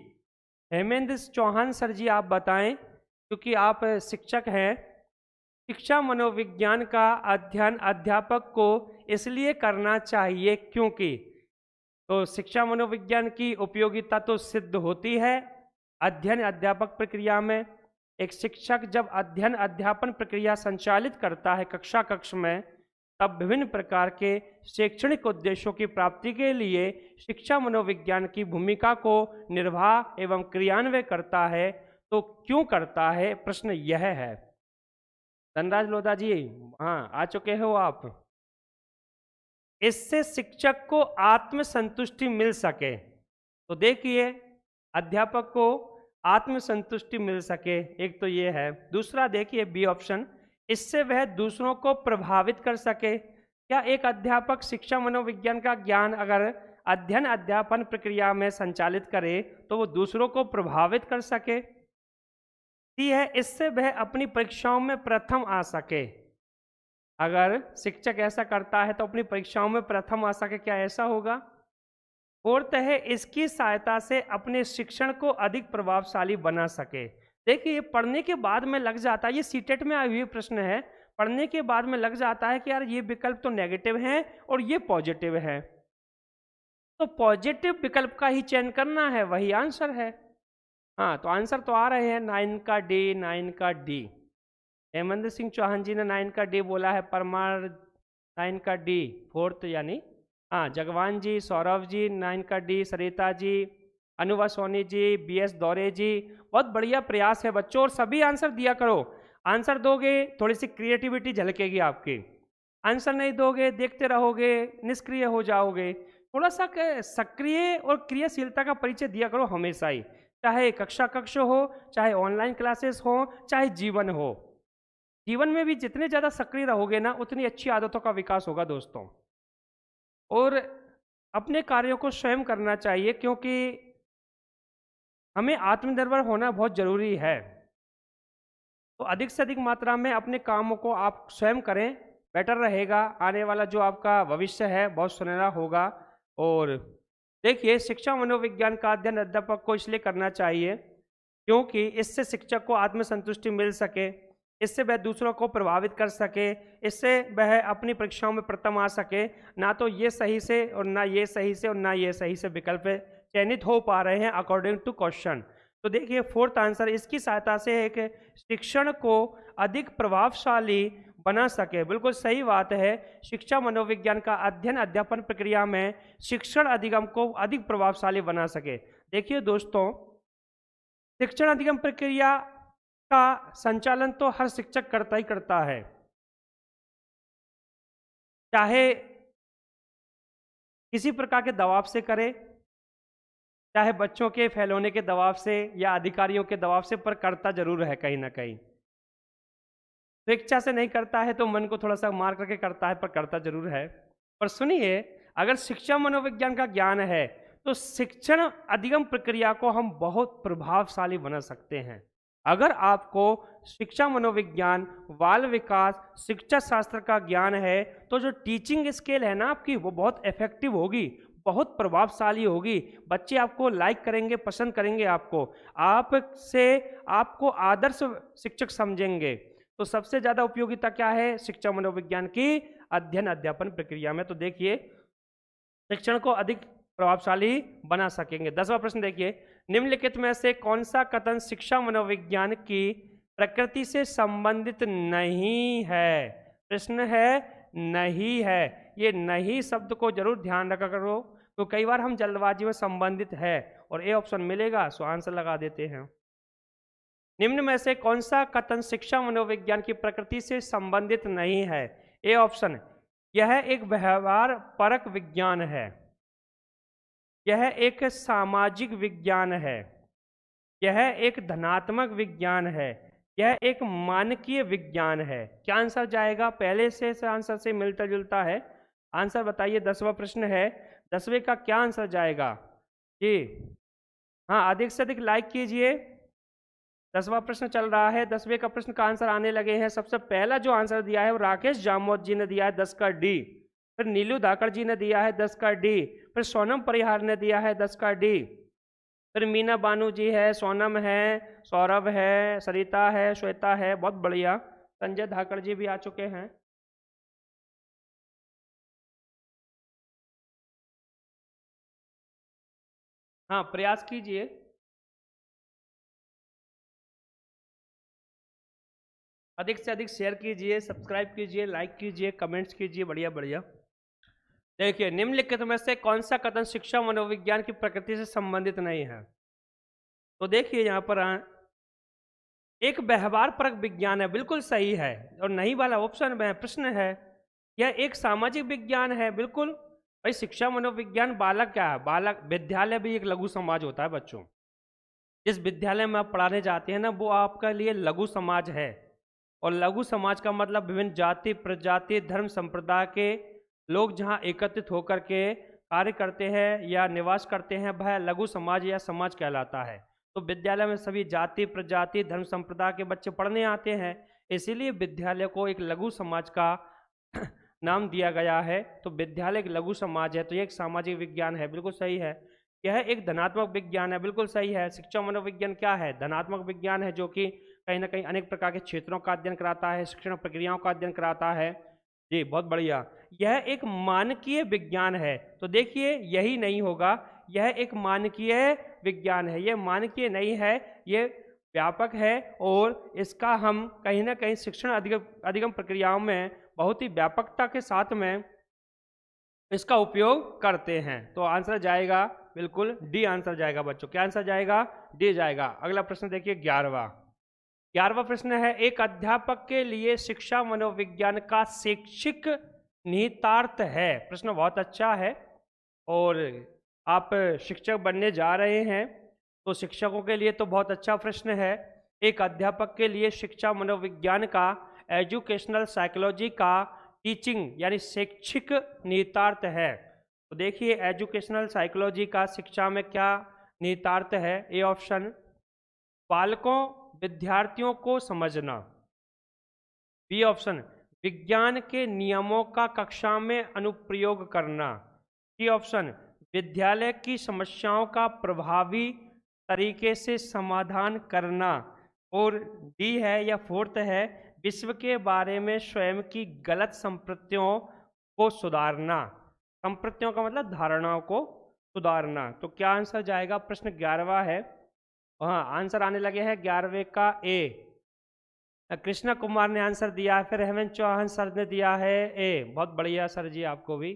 Speaker 1: हेमेंद्र चौहान सर जी आप बताएं, क्योंकि आप शिक्षक हैं। शिक्षा मनोविज्ञान का अध्ययन अध्यापक को इसलिए करना चाहिए क्योंकि। तो शिक्षा मनोविज्ञान की उपयोगिता तो सिद्ध होती है अध्ययन अध्यापक प्रक्रिया में। एक शिक्षक जब अध्ययन अध्यापन प्रक्रिया संचालित करता है कक्ष में, तब विभिन्न प्रकार के शैक्षणिक उद्देश्यों की प्राप्ति के लिए शिक्षा मनोविज्ञान की भूमिका को निर्वाह एवं क्रियान्वय करता है। तो क्यों करता है? प्रश्न यह है। धनराज लोधा जी, हाँ आ चुके हो आप। इससे शिक्षक को आत्मसंतुष्टि मिल सके। तो देखिए, अध्यापक को आत्मसंतुष्टि मिल सके, एक तो ये है। दूसरा देखिए बी ऑप्शन, इससे वह दूसरों को प्रभावित कर सके। क्या एक अध्यापक शिक्षा मनोविज्ञान का ज्ञान अगर अध्ययन अध्यापन प्रक्रिया में संचालित करे तो वो दूसरों को प्रभावित कर सके। सी है, इससे वह अपनी परीक्षाओं में प्रथम आ सके। अगर शिक्षक ऐसा करता है तो अपनी परीक्षाओं में प्रथम आ सके, क्या ऐसा होगा? फोर्थ है, इसकी सहायता से अपने शिक्षण को अधिक प्रभावशाली बना सके। देखिए पढ़ने के बाद में लग जाता है, ये सीटेट में आए हुए प्रश्न है, पढ़ने के बाद में लग जाता है कि यार ये विकल्प तो नेगेटिव है और ये पॉजिटिव है, तो पॉजिटिव विकल्प का ही चयन करना है, वही आंसर है। हाँ, तो आंसर तो आ रहे हैं 9 का डी, 9 का डी। हेमंत सिंह चौहान जी ने 9 का डी बोला है, परमार 9 का डी फोर्थ यानी। हाँ, जगवान जी, सौरभ जी 9 का डी, सरिता जी, अनुवा सोनी जी, बीएस दौरे जी, बहुत बढ़िया प्रयास है बच्चों। और सभी आंसर दिया करो, आंसर दोगे थोड़ी सी क्रिएटिविटी झलकेगी आपकी, आंसर नहीं दोगे देखते रहोगे निष्क्रिय हो जाओगे। थोड़ा सा सक्रिय और क्रियाशीलता का परिचय दिया करो हमेशा ही, चाहे कक्ष हो, चाहे ऑनलाइन क्लासेस हो, चाहे जीवन हो। जीवन में भी जितने ज़्यादा सक्रिय रहोगे ना उतनी अच्छी आदतों का विकास होगा दोस्तों। और अपने कार्यों को स्वयं करना चाहिए, क्योंकि हमें आत्मनिर्भर होना बहुत ज़रूरी है। तो अधिक से अधिक मात्रा में अपने कामों को आप स्वयं करें, बेटर रहेगा। आने वाला जो आपका भविष्य है बहुत सुनहरा होगा। और देखिए शिक्षा मनोविज्ञान का अध्ययन अध्यापक को इसलिए करना चाहिए क्योंकि इससे शिक्षक को आत्मसंतुष्टि मिल सके, इससे वह दूसरों को प्रभावित कर सके, इससे वह अपनी परीक्षाओं में प्रथम आ सके। ना तो ये सही से और ना ये सही से और ना ये सही से विकल्प चयनित हो पा रहे हैं अकॉर्डिंग टू क्वेश्चन। तो देखिए फोर्थ आंसर, इसकी सहायता से एक शिक्षण को अधिक प्रभावशाली बना सके, बिल्कुल सही बात है। शिक्षा मनोविज्ञान का अध्ययन अध्यापन प्रक्रिया में शिक्षण अधिगम को अधिक प्रभावशाली बना सके। देखिए दोस्तों, शिक्षण अधिगम प्रक्रिया का संचालन तो हर शिक्षक करता ही करता है, चाहे किसी प्रकार के दबाव से करे, चाहे बच्चों के फेल होने के दबाव से या अधिकारियों के दबाव से, पर करता जरूर है कहीं ना कहीं। तो इच्छा से नहीं करता है तो मन को थोड़ा सा मार करके करता है, पर करता जरूर है। पर सुनिए, अगर शिक्षा मनोविज्ञान का ज्ञान है तो शिक्षण अधिगम प्रक्रिया को हम बहुत प्रभावशाली बना सकते हैं। अगर आपको शिक्षा मनोविज्ञान, बाल विकास, शिक्षा शास्त्र का ज्ञान है तो जो टीचिंग स्किल है ना आपकी, वो बहुत इफेक्टिव होगी, बहुत प्रभावशाली होगी। बच्चे आपको लाइक करेंगे, पसंद करेंगे, आपको आदर्श शिक्षक समझेंगे। तो सबसे ज़्यादा उपयोगिता क्या है शिक्षा मनोविज्ञान की अध्ययन अध्यापन प्रक्रिया में? तो देखिए शिक्षण को अधिक प्रभावशाली बना सकेंगे। 10वां प्रश्न देखिए, निम्नलिखित में से कौन सा कथन शिक्षा मनोविज्ञान की प्रकृति से संबंधित नहीं है? प्रश्न है नहीं है। ये नहीं शब्द को जरूर ध्यान रखा करो, तो कई बार हम जल्दबाजी में संबंधित है और ए ऑप्शन मिलेगा, सो आंसर लगा देते हैं। निम्न में से कौन सा कथन शिक्षा मनोविज्ञान की प्रकृति से संबंधित नहीं है? ए ऑप्शन, यह एक व्यवहार परक विज्ञान है, यह एक सामाजिक विज्ञान है, यह एक धनात्मक विज्ञान है, यह एक मानकीय विज्ञान है। क्या आंसर जाएगा? पहले से आंसर से मिलता जुलता है, आंसर बताइए। 10वां प्रश्न है, 10वें का क्या आंसर जाएगा जी? हाँ, अधिक से अधिक लाइक कीजिए। 10वां प्रश्न चल रहा है, 10वें का प्रश्न का आंसर आने लगे हैं। सबसे पहला जो आंसर दिया है वो राकेश जामोद जी ने दिया है 10 का डी, फिर नीलू धाकड़ जी ने दिया है 10 का डी, फिर सोनम परिहार ने दिया है 10 का डी, फिर मीना बानू जी है, सोनम है, सौरभ है, सरिता है, श्वेता है, बहुत बढ़िया। संजय धाकड़ जी भी आ चुके हैं। हाँ, प्रयास कीजिए। अधिक से अधिक शेयर कीजिए, सब्सक्राइब कीजिए, लाइक कीजिए, कमेंट्स कीजिए, बढ़िया बढ़िया। देखिए निम्नलिखित में से कौन सा कथन शिक्षा मनोविज्ञान की प्रकृति से संबंधित नहीं है? तो देखिए यहाँ पर एक व्यवहार परक विज्ञान है, बिल्कुल सही है, और नहीं वाला ऑप्शन में प्रश्न है। यह एक सामाजिक विज्ञान है, बिल्कुल भाई। शिक्षा मनोविज्ञान बालक क्या है? बालक विद्यालय भी एक लघु समाज होता है बच्चों। जिस विद्यालय में आप पढ़ाने जाते हैं ना, वो आपके लिए लघु समाज है। और लघु समाज का मतलब विभिन्न जाति, प्रजाति, धर्म, संप्रदाय के लोग जहाँ एकत्रित होकर के कार्य करते हैं या निवास करते हैं, वह लघु समाज या समाज कहलाता है। तो विद्यालय में सभी जाति, प्रजाति, धर्म, संप्रदाय के बच्चे पढ़ने आते हैं, इसीलिए विद्यालय को एक लघु समाज का नाम दिया गया है। तो विद्यालय एक लघु समाज है, तो ये एक सामाजिक विज्ञान है, बिल्कुल सही है। यह एक धनात्मक विज्ञान है, बिल्कुल सही है। शिक्षा मनोविज्ञान क्या है? धनात्मक विज्ञान है, जो कि कहीं ना कहीं अनेक प्रकार के क्षेत्रों का अध्ययन कराता है, शिक्षण प्रक्रियाओं का अध्ययन कराता है। जी बहुत बढ़िया। यह एक मानकीय विज्ञान है, तो देखिए यही नहीं होगा, यह एक मानकीय विज्ञान है, यह मानकीय नहीं है, यह व्यापक है और इसका हम कहीं ना कहीं शिक्षण अधिगम प्रक्रियाओं में बहुत ही व्यापकता के साथ में इसका उपयोग करते हैं। तो आंसर जाएगा बिल्कुल डी आंसर जाएगा बच्चों। क्या आंसर जाएगा? डी जाएगा। अगला प्रश्न देखिए 11वां प्रश्न है, एक अध्यापक के लिए शिक्षा मनोविज्ञान का शैक्षिक निहितार्थ है। प्रश्न बहुत अच्छा है और आप शिक्षक बनने जा रहे हैं तो शिक्षकों के लिए तो बहुत अच्छा प्रश्न है। एक अध्यापक के लिए शिक्षा मनोविज्ञान का, एजुकेशनल साइकोलॉजी का टीचिंग यानी शैक्षिक निहितार्थ है। तो देखिए एजुकेशनल साइकोलॉजी का शिक्षा में क्या निहितार्थ है? ए ऑप्शन, बालकों विद्यार्थियों को समझना। बी ऑप्शन, विज्ञान के नियमों का कक्षा में अनुप्रयोग करना। सी ऑप्शन, विद्यालय की समस्याओं का प्रभावी तरीके से समाधान करना। और डी है या फोर्थ है, विश्व के बारे में स्वयं की गलत संप्रतियों को सुधारना। संप्रतियों का मतलब धारणाओं को सुधारना। तो क्या आंसर जाएगा? प्रश्न 11वां है। हाँ, आंसर आने लगे हैं 11वें का ए। कृष्णा कुमार ने आंसर दिया है, फिर हेमंत चौहान सर ने दिया है ए। बहुत बढ़िया सर जी, आपको भी।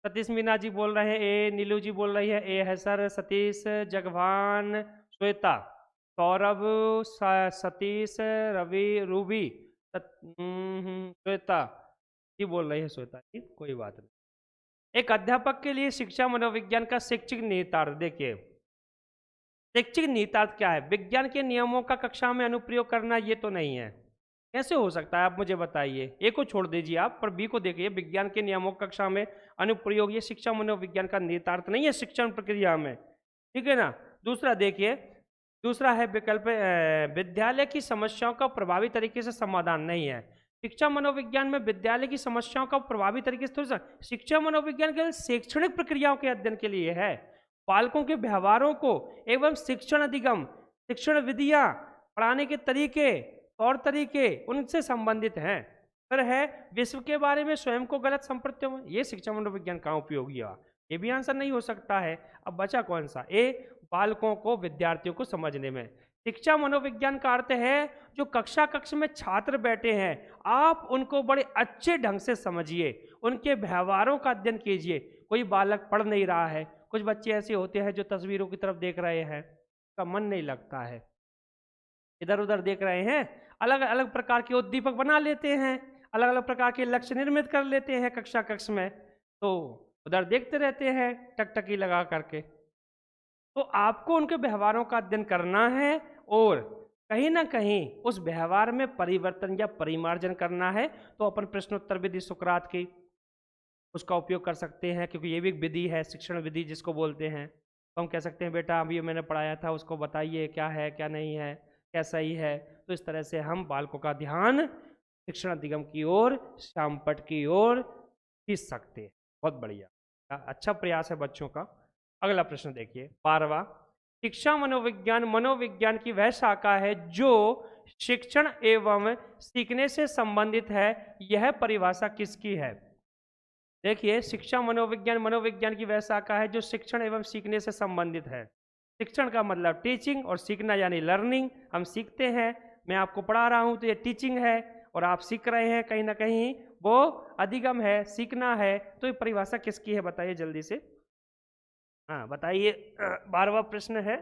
Speaker 1: सतीश मीना जी बोल रहे हैं ए, नीलू जी बोल रही है ए है सर। सतीश, जगवान, श्वेता, सौरभ, सतीश, रवि, रूबी, श्वेता जी बोल रही है। श्वेता जी कोई बात नहीं। एक अध्यापक के लिए शिक्षा मनोविज्ञान का शैक्षिक निहितार्थ देखिए, शैक्षिक निहितार्थ क्या है? विज्ञान के नियमों का कक्षा में अनुप्रयोग करना, ये तो नहीं है। कैसे हो सकता है आप मुझे बताइए। ए को छोड़ दीजिए आप, पर बी को देखिए, विज्ञान के नियमों का कक्षा में अनुप्रयोग, ये शिक्षा मनोविज्ञान का निहितार्थ नहीं है शिक्षण प्रक्रिया में, ठीक है ना। दूसरा देखिए, दूसरा है विकल्प, विद्यालय की समस्याओं का प्रभावी तरीके से समाधान नहीं है। शिक्षा मनोविज्ञान में विद्यालय की समस्याओं का प्रभावी तरीके से थोड़ा सा, शिक्षा मनोविज्ञान केवल शैक्षणिक प्रक्रियाओं के अध्ययन के लिए है। बालकों के व्यवहारों को एवं शिक्षण अधिगम, शिक्षण विधियां, पढ़ाने के तरीके, तौर तरीके उनसे संबंधित हैं। फिर है विश्व के बारे में स्वयं को गलत संप्रतियों में, ये शिक्षा मनोविज्ञान कहाँ उपयोगी है? ये भी आंसर नहीं हो सकता है। अब बचा कौन सा? ए, बालकों को, विद्यार्थियों को समझने में। शिक्षा मनोविज्ञान का अर्थ है जो कक्ष में छात्र बैठे हैं, आप उनको बड़े अच्छे ढंग से समझिए, उनके व्यवहारों का अध्ययन कीजिए। कोई बालक पढ़ नहीं रहा है, कुछ बच्चे ऐसे होते हैं जो तस्वीरों की तरफ देख रहे हैं, का मन नहीं लगता है, इधर उधर देख रहे हैं, अलग अलग प्रकार के उद्दीपक बना लेते हैं, अलग अलग प्रकार के लक्ष्य निर्मित कर लेते हैं कक्ष में, तो उधर देखते रहते हैं टकटकी लगा करके। तो आपको उनके व्यवहारों का अध्ययन करना है और कहीं ना कहीं उस व्यवहार में परिवर्तन या परिमार्जन करना है। तो अपन प्रश्नोत्तर विधि सुकरात की उसका उपयोग कर सकते हैं, क्योंकि ये भी एक विधि है, शिक्षण विधि जिसको बोलते हैं। तो हम कह सकते हैं बेटा अभी मैंने पढ़ाया था, उसको बताइए क्या है क्या नहीं है, क्या सही है। तो इस तरह से हम बालकों का ध्यान शिक्षण अधिगम की ओर, श्यामपट की ओर खींच सकते हैं। बहुत बढ़िया, अच्छा प्रयास है बच्चों का। अगला प्रश्न देखिए 12वां, शिक्षा मनोविज्ञान मनोविज्ञान की वह शाखा है जो शिक्षण एवं सीखने से संबंधित है, यह परिभाषा किसकी है? देखिए, शिक्षा मनोविज्ञान मनोविज्ञान की वह शाखा है जो शिक्षण एवं सीखने से संबंधित है। शिक्षण का मतलब टीचिंग और सीखना यानी लर्निंग, हम सीखते हैं। मैं आपको पढ़ा रहा हूं तो ये टीचिंग है और आप सीख रहे हैं कहीं ना कहीं, वो अधिगम है, सीखना है। तो ये परिभाषा किसकी है बताइए जल्दी से। हाँ बताइए, 12वां प्रश्न है,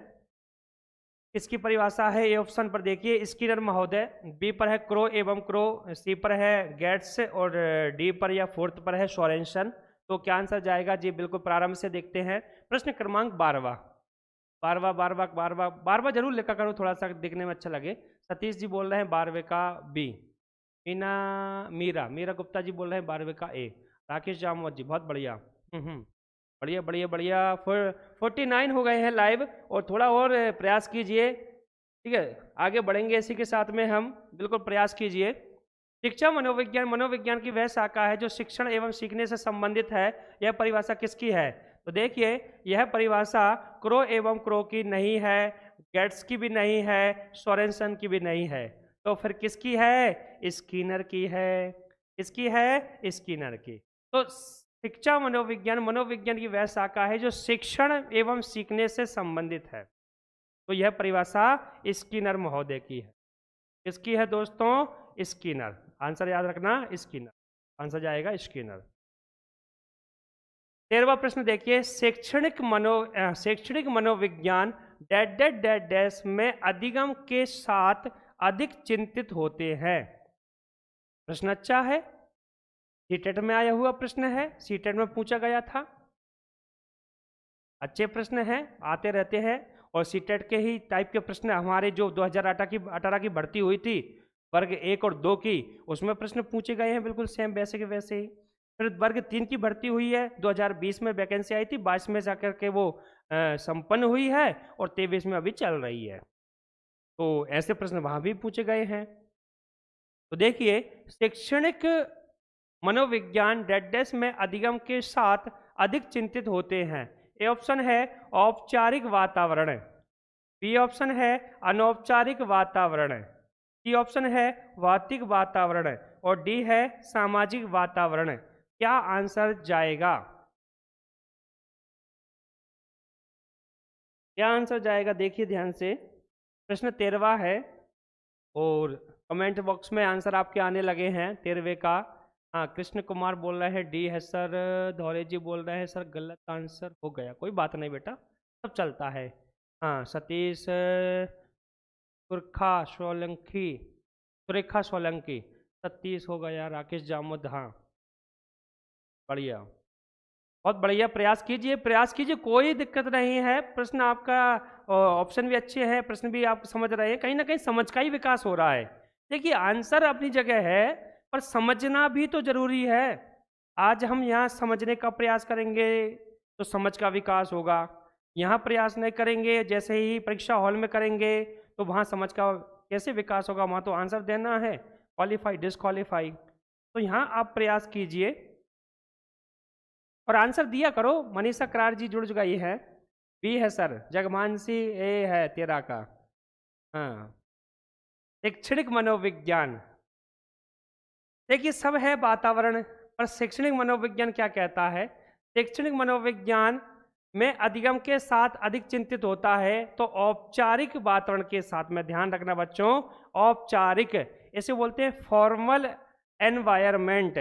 Speaker 1: इसकी परिभाषा है। ए ऑप्शन पर देखिए स्किनर महोदय, बी पर है क्रो एवं क्रो, सी पर है गेट्स और डी पर या फोर्थ पर है सोरेंसन। तो क्या आंसर जाएगा जी? बिल्कुल प्रारंभ से देखते हैं। प्रश्न क्रमांक 12वां, बारवा बारवा बारवा बारवा जरूर लिखा करो, थोड़ा सा दिखने में अच्छा लगे। सतीश जी बोल रहे हैं 12वें का बी। मीना मीरा मीरा गुप्ता जी बोल रहे हैं 12वें का ए। राकेश जामवत जी बहुत बढ़िया। बढ़िया बढ़िया बढ़िया। 49 हो गए हैं लाइव, और थोड़ा और प्रयास कीजिए, ठीक है, आगे बढ़ेंगे इसी के साथ में हम, बिल्कुल प्रयास कीजिए। शिक्षा मनोविज्ञान, मनोविज्ञान की वह शाखा है जो शिक्षण एवं सीखने से संबंधित है। यह परिभाषा किसकी है? तो देखिए, यह परिभाषा क्रो एवं क्रो की नहीं है, गेट्स की भी नहीं है, सोरेनसन की भी नहीं है, तो फिर किसकी है? स्किनर की है। किसकी है? स्किनर की। तो शिक्षा मनोविज्ञान, मनोविज्ञान की वह शाखा है जो शिक्षण एवं सीखने से संबंधित है। तो यह परिभाषा स्किनर महोदय की है। किसकी है दोस्तों? स्किनर। आंसर याद रखना, स्किनर। आंसर जाएगा स्किनर। 13वां प्रश्न देखिए, शैक्षणिक मनोविज्ञान डैट डैट डैट डैश में अधिगम के साथ अधिक चिंतित होते हैं। प्रश्न अच्छा है, सीटेट में आया हुआ प्रश्न है, सीटेट में पूछा गया था। अच्छे प्रश्न हैं, आते रहते हैं, और सीटेट के ही टाइप के प्रश्न हमारे जो 2018 की भर्ती हुई थी वर्ग 1 और 2 की, उसमें प्रश्न पूछे गए हैं बिल्कुल सेम वैसे के वैसे ही। फिर वर्ग 3 की भर्ती हुई है, 2020 में वैकेंसी आई थी, 22 में जाकर के वो संपन्न हुई है, और 23 में अभी चल रही है। तो ऐसे प्रश्न वहां भी पूछे गए हैं। तो देखिए, शैक्षणिक मनोविज्ञान डैट डैश में अधिगम के साथ अधिक चिंतित होते हैं। ए ऑप्शन है औपचारिक वातावरण, बी ऑप्शन है अनौपचारिक वातावरण, सी ऑप्शन है भौतिक वातावरण, और डी है सामाजिक वातावरण। क्या आंसर जाएगा? क्या आंसर जाएगा? देखिए ध्यान से, प्रश्न 13वां है, और कमेंट बॉक्स में आंसर आपके आने लगे हैं 13वें का। हाँ, कृष्ण कुमार बोल रहे हैं डी है सर, धौरे जी बोल रहे हैं सर गलत आंसर हो गया, कोई बात नहीं बेटा, सब चलता है। हाँ, सतीश सुरेखा सोलंकी 37 हो गया, राकेश जामुद, हाँ बढ़िया, बहुत बढ़िया। प्रयास कीजिए, प्रयास कीजिए, कोई दिक्कत नहीं है। प्रश्न आपका ऑप्शन भी अच्छे हैं, प्रश्न भी आप समझ रहे हैं, कहीं ना कहीं समझ का ही विकास हो रहा है। देखिए, आंसर अपनी जगह है, पर समझना भी तो जरूरी है। आज हम यहाँ समझने का प्रयास करेंगे तो समझ का विकास होगा, यहाँ प्रयास नहीं करेंगे, जैसे ही परीक्षा हॉल में करेंगे तो वहाँ समझ का कैसे विकास होगा? वहाँ तो आंसर देना है, क्वालिफाई डिसक्वालीफाई। तो यहाँ आप प्रयास कीजिए और आंसर दिया करो। मनीषा करार जी जुड़ गई है, बी है सर, जगमानसी ए है तेरा का। हाँ, शैक्षणिक मनोविज्ञान, देखिए सब है वातावरण, पर शैक्षणिक मनोविज्ञान क्या कहता है? शैक्षणिक मनोविज्ञान में अधिगम के साथ अधिक चिंतित होता है, तो औपचारिक वातावरण के साथ में, ध्यान रखना बच्चों, औपचारिक, इसे बोलते हैं फॉर्मल एनवायरमेंट।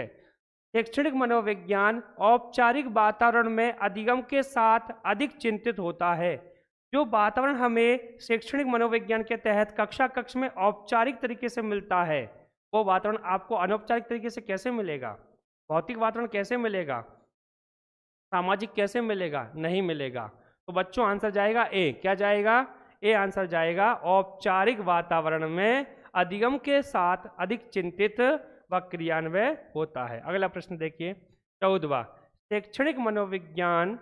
Speaker 1: शैक्षणिक मनोविज्ञान औपचारिक वातावरण में अधिगम के साथ अधिक चिंतित होता है। जो वातावरण हमें शैक्षणिक मनोविज्ञान के तहत कक्षा कक्ष में औपचारिक तरीके से मिलता है, वो वातावरण आपको अनौपचारिक तरीके से कैसे मिलेगा? भौतिक वातावरण कैसे मिलेगा? सामाजिक कैसे मिलेगा? नहीं मिलेगा। तो बच्चों आंसर जाएगा ए। क्या जाएगा? ए आंसर जाएगा, औपचारिक वातावरण में अधिगम के साथ अधिक चिंतित व क्रियान्वय होता है। अगला प्रश्न देखिए, 14वां, शैक्षणिक मनोविज्ञान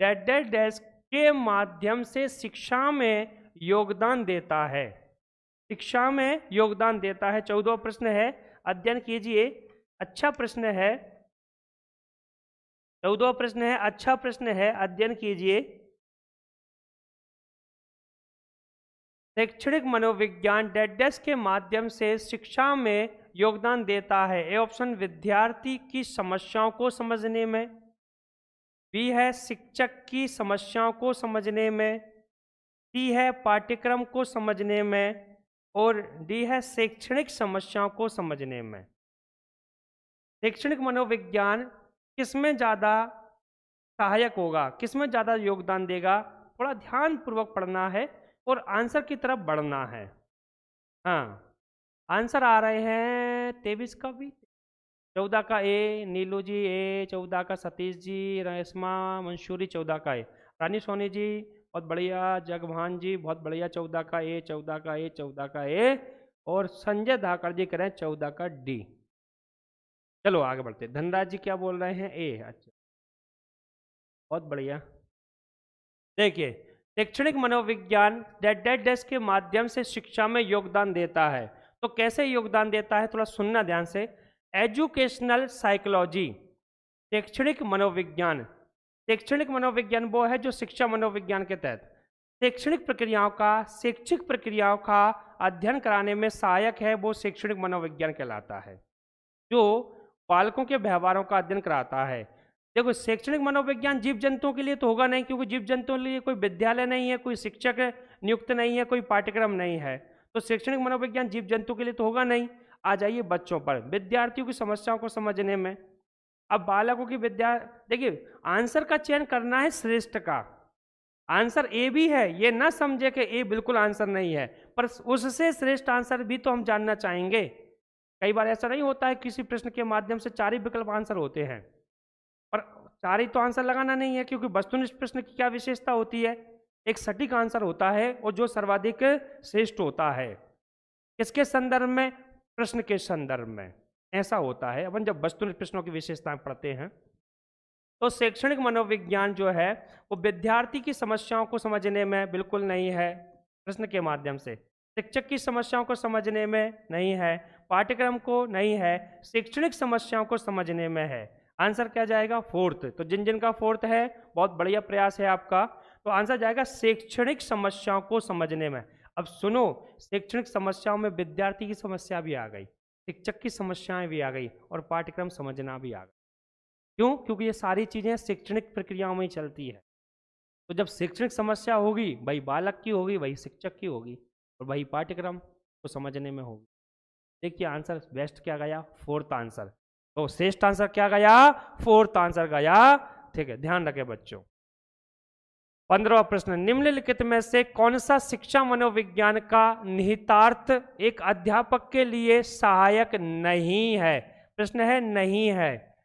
Speaker 1: डैश डैश डैश के माध्यम से शिक्षा में योगदान देता है। शिक्षा में योगदान देता है, 14वां प्रश्न है, अध्ययन कीजिए। अच्छा प्रश्न है, 14वां प्रश्न है, अच्छा प्रश्न है, अध्ययन कीजिए। शैक्षणिक मनोविज्ञान डैश डैश के माध्यम से शिक्षा में योगदान देता है। ए ऑप्शन विद्यार्थी की समस्याओं को समझने में, बी है शिक्षक की समस्याओं को समझने में, सी है पाठ्यक्रम को समझने में, और डी है शैक्षणिक समस्याओं को समझने में। शैक्षणिक मनोविज्ञान किसमें ज़्यादा सहायक होगा, किसमें ज़्यादा योगदान देगा? थोड़ा ध्यान पूर्वक पढ़ना है और आंसर की तरफ बढ़ना है। हाँ, आंसर आ रहे हैं 23 का भी, 14 का ए, नीलू जी ए, 14 का सतीश जी, रेशमा मंशूरी 14 का ए, रानी सोनी जी बहुत बढ़िया जगभान जी, बहुत बढ़िया, 14 का ए, 14 का ए, 14 का ए। और संजय धाकड़ जी कह रहे हैं 14 का डी। चलो आगे बढ़ते। धनराज जी क्या बोल रहे हैं? ए। अच्छा, बहुत बढ़िया। देखिए, शैक्षणिक मनोविज्ञान डेट के माध्यम से शिक्षा में योगदान देता है। तो कैसे योगदान देता है, थोड़ा सुनना ध्यान से। एजुकेशनल साइकोलॉजी, शैक्षणिक मनोविज्ञान। शैक्षणिक मनोविज्ञान वो है जो शिक्षा मनोविज्ञान के तहत शैक्षिक प्रक्रियाओं का अध्ययन कराने में सहायक है, वो शैक्षणिक मनोविज्ञान कहलाता है, जो बालकों के व्यवहारों का अध्ययन कराता है। देखो, शैक्षणिक मनोविज्ञान जीव जंतुओं के लिए तो होगा नहीं, क्योंकि जीव जंतुओं के लिए कोई विद्यालय नहीं है, कोई शिक्षक नियुक्त नहीं है, कोई पाठ्यक्रम नहीं है। तो शैक्षणिक मनोविज्ञान जीव जंतु के लिए तो होगा नहीं। आ जाइए बच्चों पर, विद्यार्थियों की समस्याओं को समझने में। अब बालकों की देखिए, आंसर का चयन करना है श्रेष्ठ का। आंसर ए भी है, ये ना समझे कि ए बिल्कुल आंसर नहीं है, पर उससे श्रेष्ठ आंसर भी तो हम जानना चाहेंगे। कई बार ऐसा नहीं होता है किसी प्रश्न के माध्यम से 4 ही विकल्प आंसर होते हैं, पर 4 ही तो आंसर लगाना नहीं है, क्योंकि वस्तुनिष्ठ प्रश्न की क्या विशेषता होती है? एक सटीक आंसर होता है और जो सर्वाधिक श्रेष्ठ होता है। किसके संदर्भ में? प्रश्न के संदर्भ में। ऐसा होता है अपन जब वस्तुनिष्ठ प्रश्नों की विशेषताएं पढ़ते हैं। तो शैक्षणिक मनोविज्ञान जो है वो विद्यार्थी की समस्याओं को समझने में बिल्कुल नहीं है, प्रश्न के माध्यम से। शिक्षक की समस्याओं को समझने में नहीं है, पाठ्यक्रम को नहीं है, शैक्षणिक समस्याओं को समझने में है। आंसर क्या जाएगा? फोर्थ। तो जिन जिन का फोर्थ है, बहुत बढ़िया प्रयास है आपका। तो आंसर जाएगा शैक्षणिक समस्याओं को समझने में। अब सुनो, शैक्षणिक समस्याओं में विद्यार्थी की समस्या भी आ गई, शिक्षक की समस्याएं भी आ गई, और पाठ्यक्रम समझना भी आ गया। क्यों? क्योंकि ये सारी चीजें शैक्षणिक प्रक्रियाओं में ही चलती है। तो जब शैक्षणिक समस्या होगी, वही बालक की होगी, वही शिक्षक की होगी, और वही पाठ्यक्रम को समझने में होगी। देखिए, आंसर बेस्ट क्या गया? Fourth answer. तो श्रेष्ठ आंसर क्या गया? फोर्थ आंसर गया। ठीक है, ध्यान रखें बच्चों। 15वां प्रश्न, निम्नलिखित में से कौन सा शिक्षा मनोविज्ञान का निहितार्थ एक अध्यापक के लिए सहायक नहीं है? प्रश्न है नहीं है,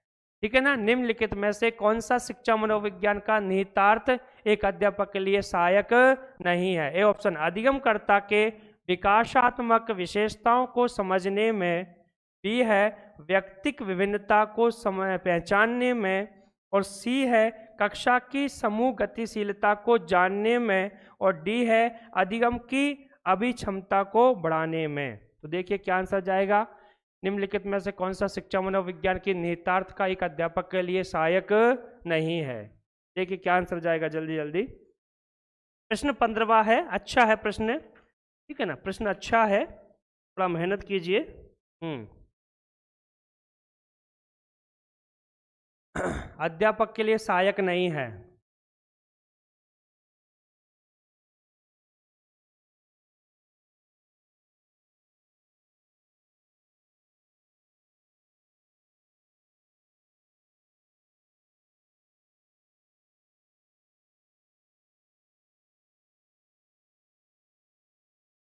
Speaker 1: ठीक है ना। निम्नलिखित में से कौन सा शिक्षा मनोविज्ञान का निहितार्थ एक अध्यापक के लिए सहायक नहीं है? ए ऑप्शन, अधिगमकर्ता के विकासात्मक विशेषताओं को समझने में, बी है व्यक्तिक विभिन्नता को पहचानने में, और सी है कक्षा की समूह गतिशीलता को जानने में, और डी है अधिगम की अभिक्षमता को बढ़ाने में। तो देखिए क्या आंसर जाएगा? निम्नलिखित में से कौन सा शिक्षा मनोविज्ञान की निहितार्थ का एक अध्यापक के लिए सहायक नहीं है? देखिए क्या आंसर जाएगा, जल्दी जल्दी। प्रश्न 15वां है, अच्छा है प्रश्न, ठीक है ना, प्रश्न अच्छा है, थोड़ा मेहनत कीजिए। अध्यापक के लिए सहायक नहीं है।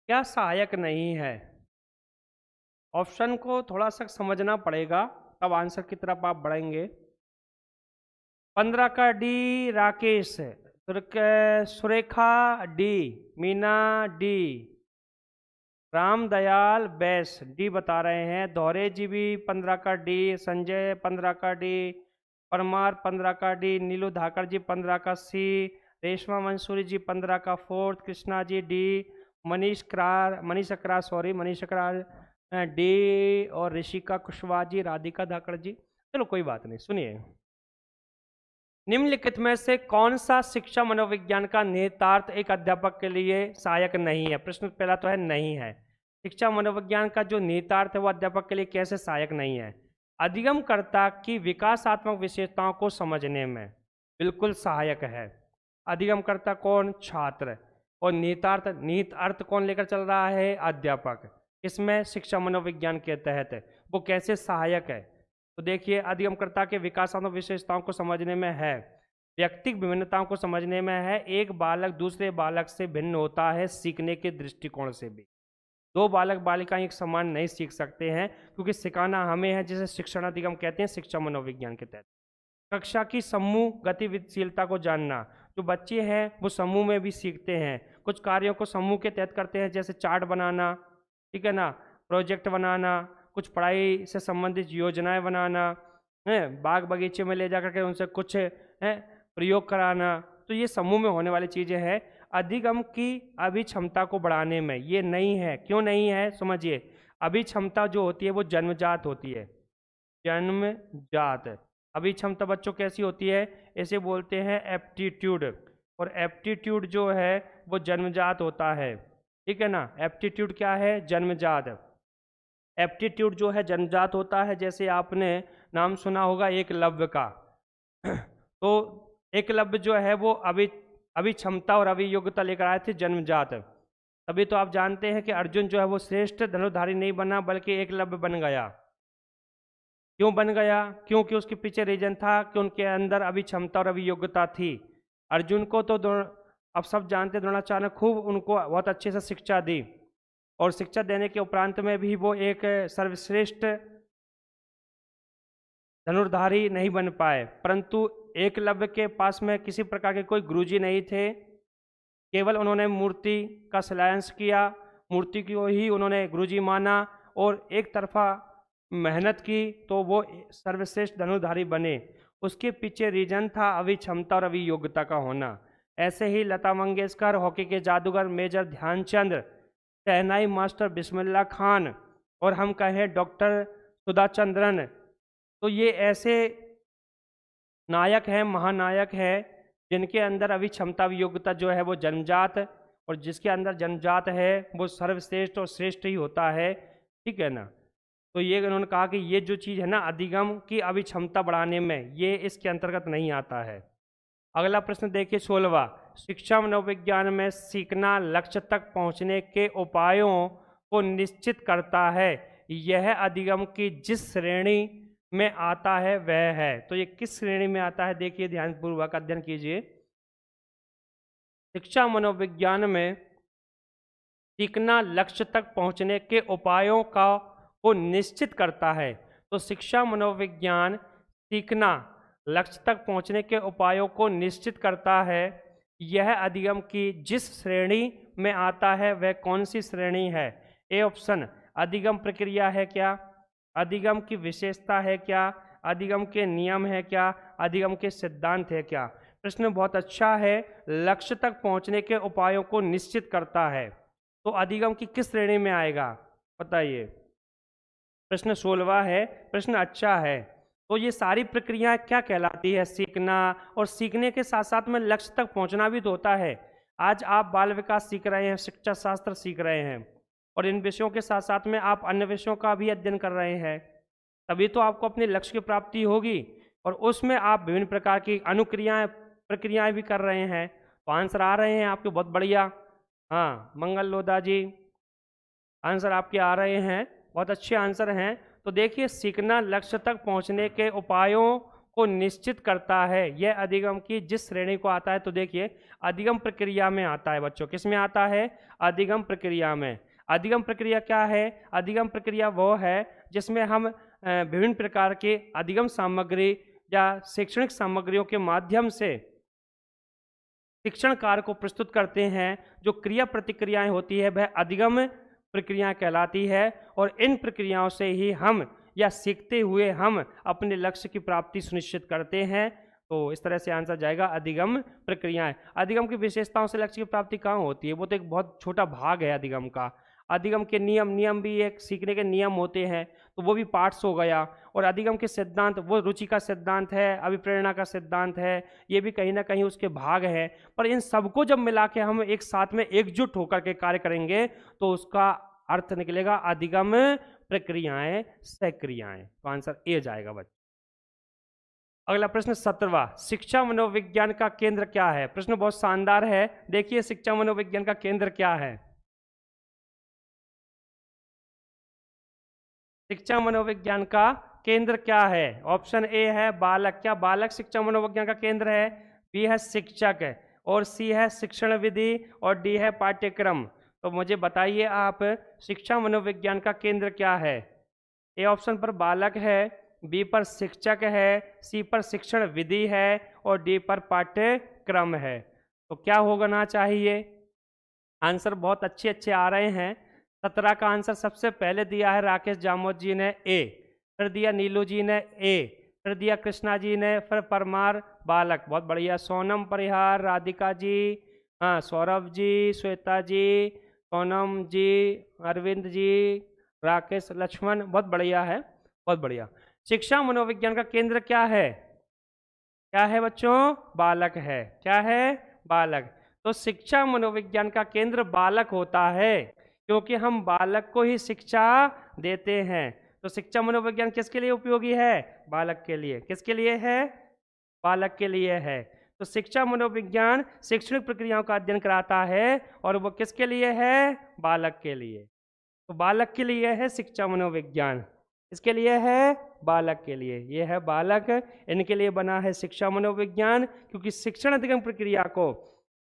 Speaker 1: क्या सहायक नहीं है? ऑप्शन को थोड़ा सा समझना पड़ेगा, तब आंसर की तरफ आप बढ़ेंगे। 15 का D Rakesh, Surekha D, Meena D, Ramdayal Bais D बता रहे हैं, दोहरे जी भी 15 का डी, संजय 15 का डी, परमार 15 का डी, नीलू धाकड़ जी 15 का सी, रेशमा मंसूरी जी 15 का fourth, Krishna ji D, Manish Akrar D, और ऋषिका कुशवाहा जी, राधिका धाकड़ जी। चलो कोई बात नहीं, सुनिए। निम्नलिखित में से कौन सा शिक्षा मनोविज्ञान का निहितार्थ एक अध्यापक के लिए सहायक नहीं है? प्रश्न पहला तो है नहीं है। शिक्षा मनोविज्ञान का जो निहितार्थ है वो अध्यापक के लिए कैसे सहायक नहीं है? अधिगमकर्ता की विकासात्मक विशेषताओं को समझने में बिल्कुल सहायक है। अधिगमकर्ता कौन? छात्र। और निहित अर्थ कौन लेकर चल रहा है? अध्यापक। इसमें शिक्षा मनोविज्ञान के तहत वो कैसे सहायक है? तो देखिए, अधिगमकर्ता के विकासात्मक विशेषताओं को समझने में है, व्यक्तिक विभिन्नताओं को समझने में है, एक बालक दूसरे बालक से भिन्न होता है सीखने के दृष्टिकोण से भी। दो बालक बालिकाएं एक समान नहीं सीख सकते हैं, क्योंकि सिखाना हमें है, जिसे शिक्षण अधिगम कहते हैं शिक्षा मनोविज्ञान के तहत। कक्षा की समूह गतिशीलता को जानना, जो बच्चे हैं वो समूह में भी सीखते हैं, कुछ कार्यों को समूह के तहत करते हैं, जैसे चार्ट बनाना, ठीक है ना, प्रोजेक्ट बनाना, कुछ पढ़ाई से संबंधित योजनाएं बनाना, है बाग बगीचे में ले जा करके उनसे कुछ है प्रयोग कराना। तो ये समूह में होने वाली चीज़ें हैं। अधिगम की अभिक्षमता को बढ़ाने में ये नहीं है। क्यों नहीं है समझिए। अभिक्षमता जो होती है वो जन्मजात होती है, जन्मजात। अभिक्षमता बच्चों कैसी होती है, इसे बोलते हैं एप्टीट्यूड, और एप्टीट्यूड जो है वो जन्मजात होता है, ठीक है ना। एप्टीट्यूड क्या है, जन्मजात। एप्टीट्यूड जो है जन्मजात होता है। जैसे आपने नाम सुना होगा एकलव्य का तो एकलव्य जो है वो अभिक्षमता और अभियोग्यता लेकर आए थे जन्मजात। तभी तो आप जानते हैं कि अर्जुन जो है वो श्रेष्ठ धनुर्धारी नहीं बना बल्कि एकलव्य बन गया। क्यों बन गया, क्योंकि उसके पीछे रीजन था कि उनके अंदर अभिक्षमता और अभियोग्यता थी। अर्जुन को तो अब सब जानते द्रोणाचार्य ने खूब उनको बहुत अच्छे से शिक्षा दी, और शिक्षा देने के उपरांत में भी वो एक सर्वश्रेष्ठ धनुर्धारी नहीं बन पाए। परंतु एकलव्य के पास में किसी प्रकार के कोई गुरुजी नहीं थे, केवल उन्होंने मूर्ति का शिलान्यास किया, मूर्ति को ही उन्होंने गुरुजी माना और एक तरफा मेहनत की, तो वो सर्वश्रेष्ठ धनुर्धारी बने। उसके पीछे रीजन था अभिक्षमता और अभियोग्यता का होना। ऐसे ही लता मंगेशकर, हॉकी के जादूगर मेजर ध्यानचंद, शहनाई मास्टर बिस्मिल्लाह खान, और हम कहें डॉक्टर सुधा चंद्रन, तो ये ऐसे नायक हैं, महानायक हैं, जिनके अंदर अभिक्षमता अभियोग्यता जो है वो जन्मजात, और जिसके अंदर जन्मजात है वो सर्वश्रेष्ठ और श्रेष्ठ ही होता है, ठीक है ना। तो ये उन्होंने कहा कि ये जो चीज़ है ना अधिगम की अभिक्षमता बढ़ाने में, ये इसके अंतर्गत नहीं आता है। अगला प्रश्न देखिए 16वां, शिक्षा मनोविज्ञान में सीखना लक्ष्य तक पहुंचने के उपायों को निश्चित करता है, यह अधिगम की जिस श्रेणी में आता है वह है। तो ये किस श्रेणी में आता है, देखिए ध्यानपूर्वक अध्ययन कीजिए। शिक्षा मनोविज्ञान में सीखना लक्ष्य तक पहुंचने के उपायों को निश्चित करता है। तो शिक्षा मनोविज्ञान सीखना लक्ष्य तक पहुंचने के उपायों को निश्चित करता है, यह अधिगम की जिस श्रेणी में आता है वह कौन सी श्रेणी है। ए ऑप्शन, अधिगम प्रक्रिया है क्या, अधिगम की विशेषता है क्या, अधिगम के नियम है क्या, अधिगम के सिद्धांत है क्या। प्रश्न बहुत अच्छा है। लक्ष्य तक पहुंचने के उपायों को निश्चित करता है, तो अधिगम की किस श्रेणी में आएगा बताइए। प्रश्न 16वां है, प्रश्न अच्छा है। तो ये सारी प्रक्रियाएं क्या कहलाती है, सीखना, और सीखने के साथ साथ में लक्ष्य तक पहुंचना भी तो होता है। आज आप बाल विकास सीख रहे हैं, शिक्षा शास्त्र सीख रहे हैं, और इन विषयों के साथ साथ में आप अन्य विषयों का भी अध्ययन कर रहे हैं, तभी तो आपको अपने लक्ष्य की प्राप्ति होगी। और उसमें आप विभिन्न प्रकार की अनुक्रियाएं प्रक्रियाएं भी कर रहे हैं। तो आंसर आ रहे हैं आपके, बहुत बढ़िया। हाँ मंगल लोधा जी, आंसर आपके आ रहे हैं, बहुत अच्छे आंसर हैं। तो देखिए सीखना लक्ष्य तक पहुंचने के उपायों को निश्चित करता है, यह अधिगम की जिस श्रेणी को आता है। तो देखिए अधिगम प्रक्रिया में आता है बच्चों, किस में आता है, अधिगम प्रक्रिया में। अधिगम प्रक्रिया क्या है, अधिगम प्रक्रिया वो है जिसमें हम विभिन्न प्रकार के अधिगम सामग्री या शैक्षणिक सामग्रियों के माध्यम से शिक्षण कार्य को प्रस्तुत करते हैं। जो क्रिया प्रतिक्रियाएं होती है वह अधिगम प्रक्रियाएं कहलाती है, और इन प्रक्रियाओं से ही हम या सीखते हुए हम अपने लक्ष्य की प्राप्ति सुनिश्चित करते हैं। तो इस तरह से आंसर जाएगा अधिगम प्रक्रियाएं। अधिगम की विशेषताओं से लक्ष्य की प्राप्ति कहाँ होती है, वो तो एक बहुत छोटा भाग है अधिगम का। अधिगम के नियम भी एक सीखने के नियम होते हैं, तो वो भी पार्ट्स हो गया। और अधिगम के सिद्धांत, वो रुचि का सिद्धांत है, अभिप्रेरणा का सिद्धांत है, ये भी कहीं ना कहीं उसके भाग हैं। पर इन सबको जब मिला के हम एक साथ में एकजुट होकर के कार्य करेंगे तो उसका अर्थ निकलेगा अधिगम प्रक्रियाएं सक्रियाएं। तो आंसर ए जाएगा बच्चों। अगला प्रश्न 17वां, शिक्षा मनोविज्ञान का केंद्र क्या है। प्रश्न बहुत शानदार है, देखिए शिक्षा मनोविज्ञान का केंद्र क्या है। शिक्षा मनोविज्ञान का केंद्र क्या है। ऑप्शन ए है बालक, क्या बालक शिक्षा मनोविज्ञान का केंद्र है। बी है शिक्षक, और सी है शिक्षण विधि, और डी है पाठ्यक्रम। तो मुझे बताइए आप, शिक्षा मनोविज्ञान का केंद्र क्या है। ए ऑप्शन पर बालक है, बी पर शिक्षक है, सी पर शिक्षण विधि है, और डी पर पाठ्यक्रम क्रम है। तो क्या होना चाहिए? आंसर बहुत अच्छे अच्छे आ रहे हैं। 17 का आंसर सबसे पहले दिया है राकेश जामोद जी ने ए, फिर दिया नीलू जी ने ए, फिर दिया कृष्णा जी ने, फिर परमार बालक, बहुत बढ़िया। सोनम परिहार, राधिका जी, हाँ सौरभ जी, श्वेता जी, सोनम जी, अरविंद जी, राकेश, लक्ष्मण, बहुत बढ़िया है, बहुत बढ़िया। शिक्षा मनोविज्ञान का केंद्र क्या है? क्या है बच्चों? बालक है। क्या है? बालक। तो शिक्षा मनोविज्ञान का केंद्र बालक होता है, क्योंकि हम बालक को ही शिक्षा देते हैं। तो शिक्षा मनोविज्ञान किसके लिए उपयोगी है? बालक के लिए। किसके लिए है? बालक के लिए है। तो शिक्षा मनोविज्ञान शैक्षणिक प्रक्रियाओं का अध्ययन कराता है, और वो किसके लिए है? बालक के लिए। तो बालक के लिए है शिक्षा मनोविज्ञान। इसके लिए है? बालक के लिए। ये है बालक, इनके लिए बना है शिक्षा मनोविज्ञान, क्योंकि शिक्षण अधिगम प्रक्रिया को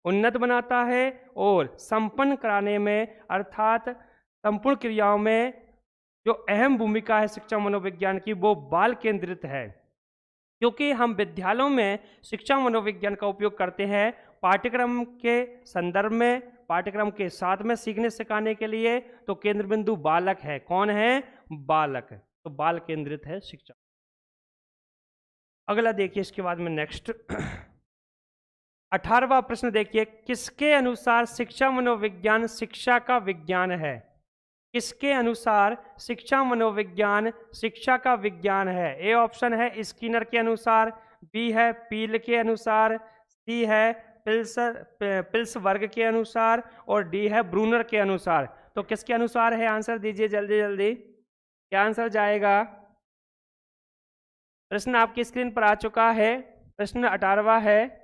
Speaker 1: उन्नत बनाता है और संपन्न कराने में, अर्थात संपूर्ण क्रियाओं में जो अहम भूमिका है शिक्षा मनोविज्ञान की, वो बाल केंद्रित है। क्योंकि हम विद्यालयों में शिक्षा मनोविज्ञान का उपयोग करते हैं पाठ्यक्रम के संदर्भ में, पाठ्यक्रम के साथ में सीखने सिखाने के लिए, तो केंद्र बिंदु बालक है। कौन है? बालक। तो बाल केंद्रित है शिक्षा। अगला देखिए, इसके बाद में नेक्स्ट 18वां प्रश्न देखिए, किसके अनुसार शिक्षा मनोविज्ञान शिक्षा का विज्ञान है? किसके अनुसार शिक्षा मनोविज्ञान शिक्षा का विज्ञान है? ए ऑप्शन है स्किनर के अनुसार, बी है पील के अनुसार, सी है पिल्स वर्ग के अनुसार, और डी है ब्रूनर के अनुसार। तो किसके अनुसार है? आंसर दीजिए जल्दी जल्दी, क्या आंसर जाएगा? प्रश्न आपकी स्क्रीन पर आ चुका है। प्रश्न 18वां है,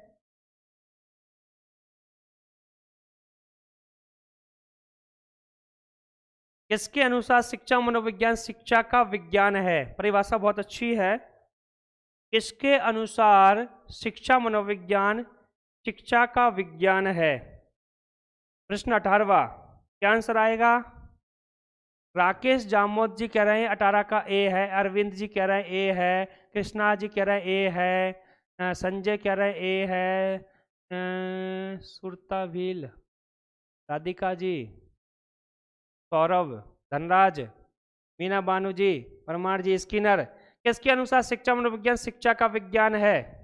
Speaker 1: किसके अनुसार शिक्षा मनोविज्ञान शिक्षा का विज्ञान है? परिभाषा बहुत अच्छी है। किसके अनुसार शिक्षा मनोविज्ञान शिक्षा का विज्ञान है? प्रश्न 18वां, क्या आंसर आएगा? राकेश जामोद जी कह रहे हैं 18 का ए है, अरविंद जी कह रहे हैं ए है, कृष्णा जी कह रहे हैं ए है, संजय कह रहे हैं ए है, सुरता भील, राधिका जी, सौरभ, धनराज, मीना बानू जी, परमार जी, स्किनर, किसके अनुसार शिक्षा मनोविज्ञान शिक्षा का विज्ञान है?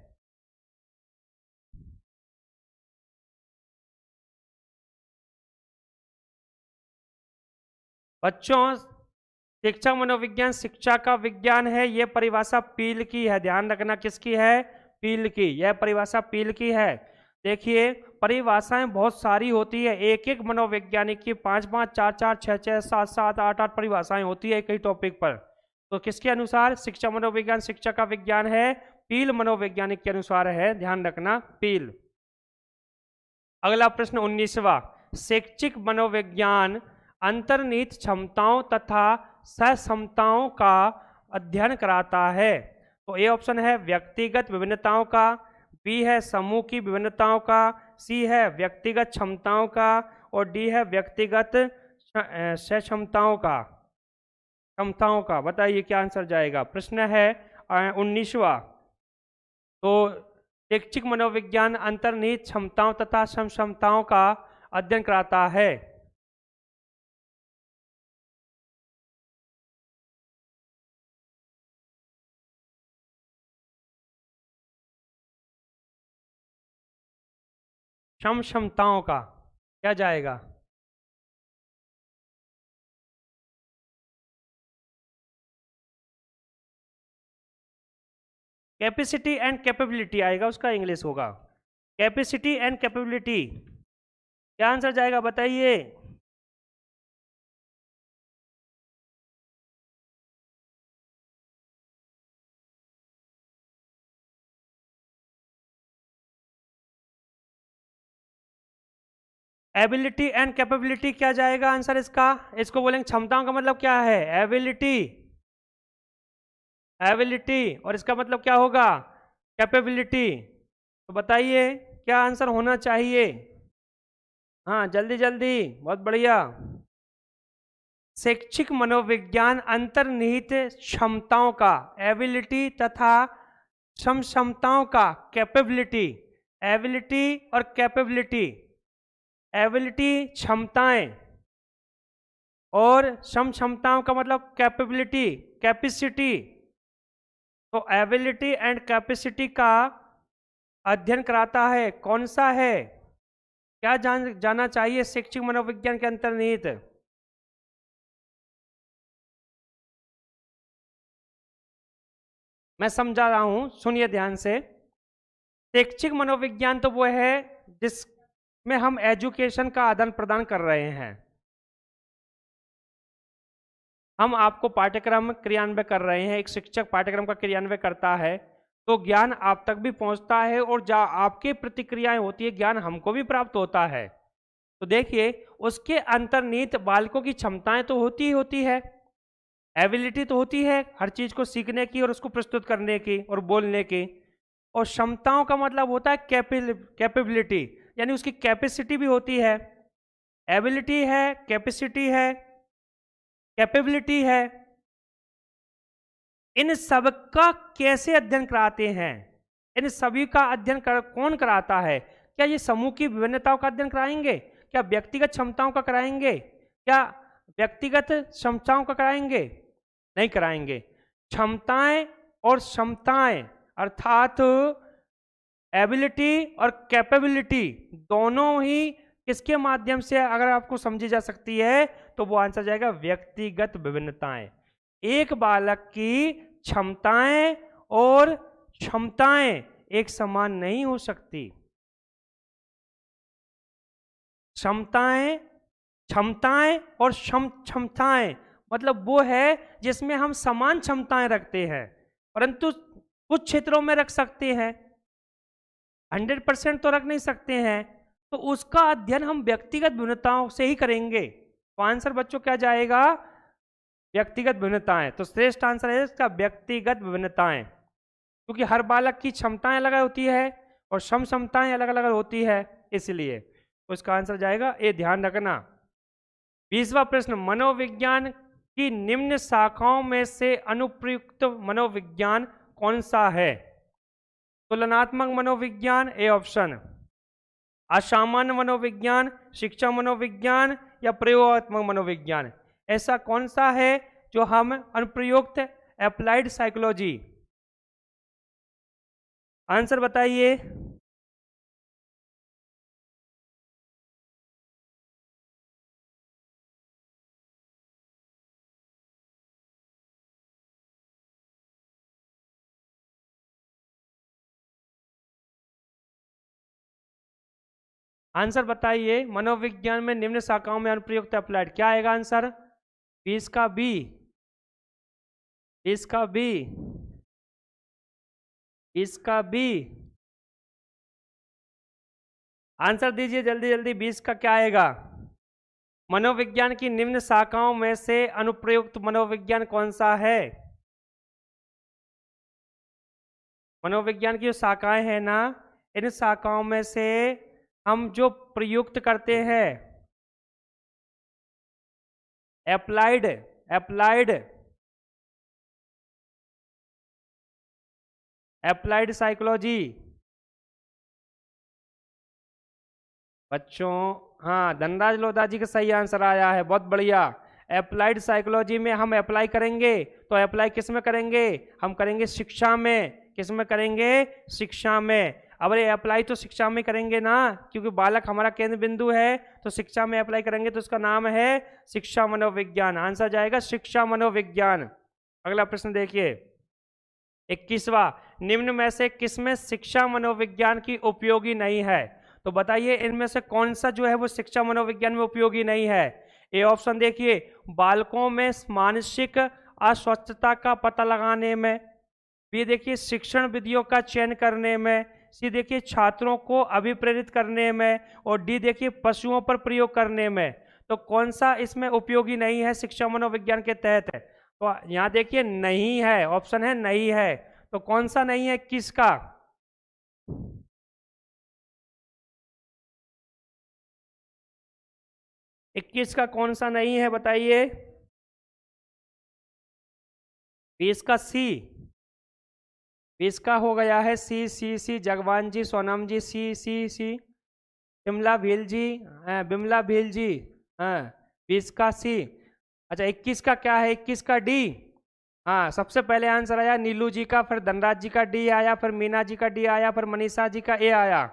Speaker 1: बच्चों, शिक्षा मनोविज्ञान शिक्षा का विज्ञान है, यह परिभाषा पील की है। ध्यान रखना, किसकी है? पील की। यह परिभाषा पील की है। देखिए, परिभाषाएं बहुत सारी होती है, एक एक मनोवैज्ञानिक की 5-5, 4-4, 6-6, 7-7, 8-8 परिभाषाएं होती है कई टॉपिक पर। तो किसके अनुसार शिक्षा मनोविज्ञान शिक्षा का विज्ञान है? पील मनोवैज्ञानिक के अनुसार है, ध्यान रखना, पील। अगला प्रश्न 19वां, शैक्षिक मनोविज्ञान अंतर्निहित क्षमताओं तथा सहक्षमताओं का अध्ययन कराता है। तो ए ऑप्शन है व्यक्तिगत विभिन्नताओं का, बी है समूह की विभिन्नताओं का, सी है व्यक्तिगत क्षमताओं का, और डी है व्यक्तिगत सहक्षमताओं का। बताइए क्या आंसर जाएगा? प्रश्न है 19वां। तो शैक्षिक मनोविज्ञान अंतर्निहित क्षमताओं तथा समक्षमताओं का अध्ययन कराता है। समक्षमताओं का क्या जाएगा? कैपेसिटी एंड कैपेबिलिटी आएगा, उसका इंग्लिश होगा कैपेसिटी एंड कैपेबिलिटी। क्या आंसर जाएगा बताइए? एबिलिटी एंड कैपेबिलिटी क्या जाएगा आंसर इसका? इसको बोलेंगे क्षमताओं का मतलब क्या है? एबिलिटी, और इसका मतलब क्या होगा? कैपेबिलिटी। तो बताइए क्या आंसर होना चाहिए? हाँ जल्दी जल्दी, बहुत बढ़िया। शैक्षिक मनोविज्ञान अंतर्निहित क्षमताओं का, एबिलिटी, तथा समक्षमताओं का, कैपेबिलिटी, एबिलिटी और कैपेबिलिटी। एबिलिटी क्षमताएं, और क्षमताओं का मतलब कैपेबिलिटी, कैपेसिटी। तो एबिलिटी एंड कैपेसिटी का अध्ययन कराता है कौन सा है? क्या जाना चाहिए शैक्षिक मनोविज्ञान के अंतर्निहित? मैं समझा रहा हूं, सुनिए ध्यान से। शैक्षिक मनोविज्ञान तो वो है जिसमें हम एजुकेशन का आदान प्रदान कर रहे हैं। हम आपको पाठ्यक्रम क्रियान्वय कर रहे हैं, एक शिक्षक पाठ्यक्रम का क्रियान्वय करता है तो ज्ञान आप तक भी पहुंचता है, और आपकी प्रतिक्रियाएं होती है, ज्ञान हमको भी प्राप्त होता है। तो देखिए, उसके अंतर्निहित बालकों की क्षमताएं तो होती ही होती है, एबिलिटी तो होती है हर चीज को सीखने की और उसको प्रस्तुत करने की और बोलने की, और क्षमताओं का मतलब होता है कैपेबिलिटी, यानी उसकी कैपेसिटी भी होती है। एबिलिटी है, कैपेसिटी है, कैपेबिलिटी है। इन सब का कैसे अध्ययन कराते हैं? इन सभी का अध्ययन कौन कराता है? क्या ये समूह की विभिन्नताओं का अध्ययन कराएंगे? क्या व्यक्तिगत क्षमताओं का कराएंगे? क्या व्यक्तिगत क्षमताओं का कराएंगे? नहीं कराएंगे। क्षमताएं और क्षमताएं अर्थात एबिलिटी और कैपेबिलिटी दोनों ही किसके माध्यम से अगर आपको समझी जा सकती है तो वो आंसर जाएगा व्यक्तिगत विभिन्नताएं। एक बालक की क्षमताएं और क्षमताएं एक समान नहीं हो सकती। क्षमताएं, क्षमताएं और क्षमताएं मतलब वो है जिसमें हम समान क्षमताएं रखते हैं, परंतु कुछ क्षेत्रों में रख सकते हैं, 100% तो रख नहीं सकते हैं। तो उसका अध्ययन हम व्यक्तिगत भिन्नताओं से ही करेंगे। तो आंसर बच्चों क्या जाएगा? व्यक्तिगत भिन्नताएं। तो श्रेष्ठ आंसर है इसका व्यक्तिगत विभिन्नताएं, क्योंकि हर बालक की क्षमताएं अलग होती है और क्षमताएं अलग अलग होती है, इसलिए तो इसका आंसर जाएगा ए, ध्यान रखना। 20वां प्रश्न, मनोविज्ञान की निम्न शाखाओं में से अनुप्रयुक्त मनोविज्ञान कौन सा है? तुलनात्मक मनोविज्ञान ए ऑप्शन, असामान्य मनोविज्ञान, शिक्षा मनोविज्ञान या प्रयोगात्मक मनोविज्ञान। ऐसा कौन सा है जो हम अनुप्रयुक्त अप्लाइड साइकोलॉजी? आंसर बताइए। आंसर बताइए, मनोविज्ञान में निम्न शाखाओं में अनुप्रयुक्त अप्लाइड क्या आएगा आंसर? 20 का बी, 20 का बी, 20 का बी। आंसर दीजिए जल्दी जल्दी, 20 का क्या आएगा? मनोविज्ञान की निम्न शाखाओं में से अनुप्रयुक्त मनोविज्ञान कौन सा है? मनोविज्ञान की जो शाखाएं हैं ना, इन शाखाओं में से हम जो प्रयुक्त करते हैं अप्लाइड, अप्लाइड, अप्लाइड साइकोलॉजी। बच्चों हाँ, धनराज लोधा जी का सही आंसर आया है, बहुत बढ़िया। अप्लाइड साइकोलॉजी में हम अप्लाई करेंगे, तो अप्लाई किस में करेंगे? हम करेंगे शिक्षा में। किस में करेंगे? शिक्षा में। अब ये अप्लाई तो शिक्षा में करेंगे ना, क्योंकि बालक हमारा केंद्र बिंदु है, तो शिक्षा में अप्लाई करेंगे, तो उसका नाम है शिक्षा मनोविज्ञान। आंसर जाएगा शिक्षा मनोविज्ञान। अगला प्रश्न देखिए, 21वां, निम्न में से किसमें शिक्षा मनोविज्ञान की उपयोगी नहीं है? तो बताइए इनमें से कौन सा जो है वो शिक्षा मनोविज्ञान में उपयोगी नहीं है? ए ऑप्शन देखिए, बालकों में मानसिक अस्वस्थता का पता लगाने में, बी देखिए शिक्षण विधियों का चयन करने में, सी देखिए छात्रों को अभिप्रेरित करने में, और डी देखिए पशुओं पर प्रयोग करने में। तो कौन सा इसमें उपयोगी नहीं है शिक्षा मनोविज्ञान के तहत है? तो यहाँ देखिए नहीं है, ऑप्शन है नहीं है। तो कौन सा नहीं है, किसका? 21 का कौन सा नहीं है बताइए? 20 का सी, बीस का हो गया है सी, जगवान जी, सोनम जी, सी, बिमला भील जी, बिमला भील जी, हाँ, 20 का सी। अच्छा 21 का क्या है, 21 का डी। हाँ, सबसे पहले आंसर आया नीलू जी का, फिर धनराज जी का डी आया, फिर मीना जी का डी आया, फिर मनीषा जी का ए आया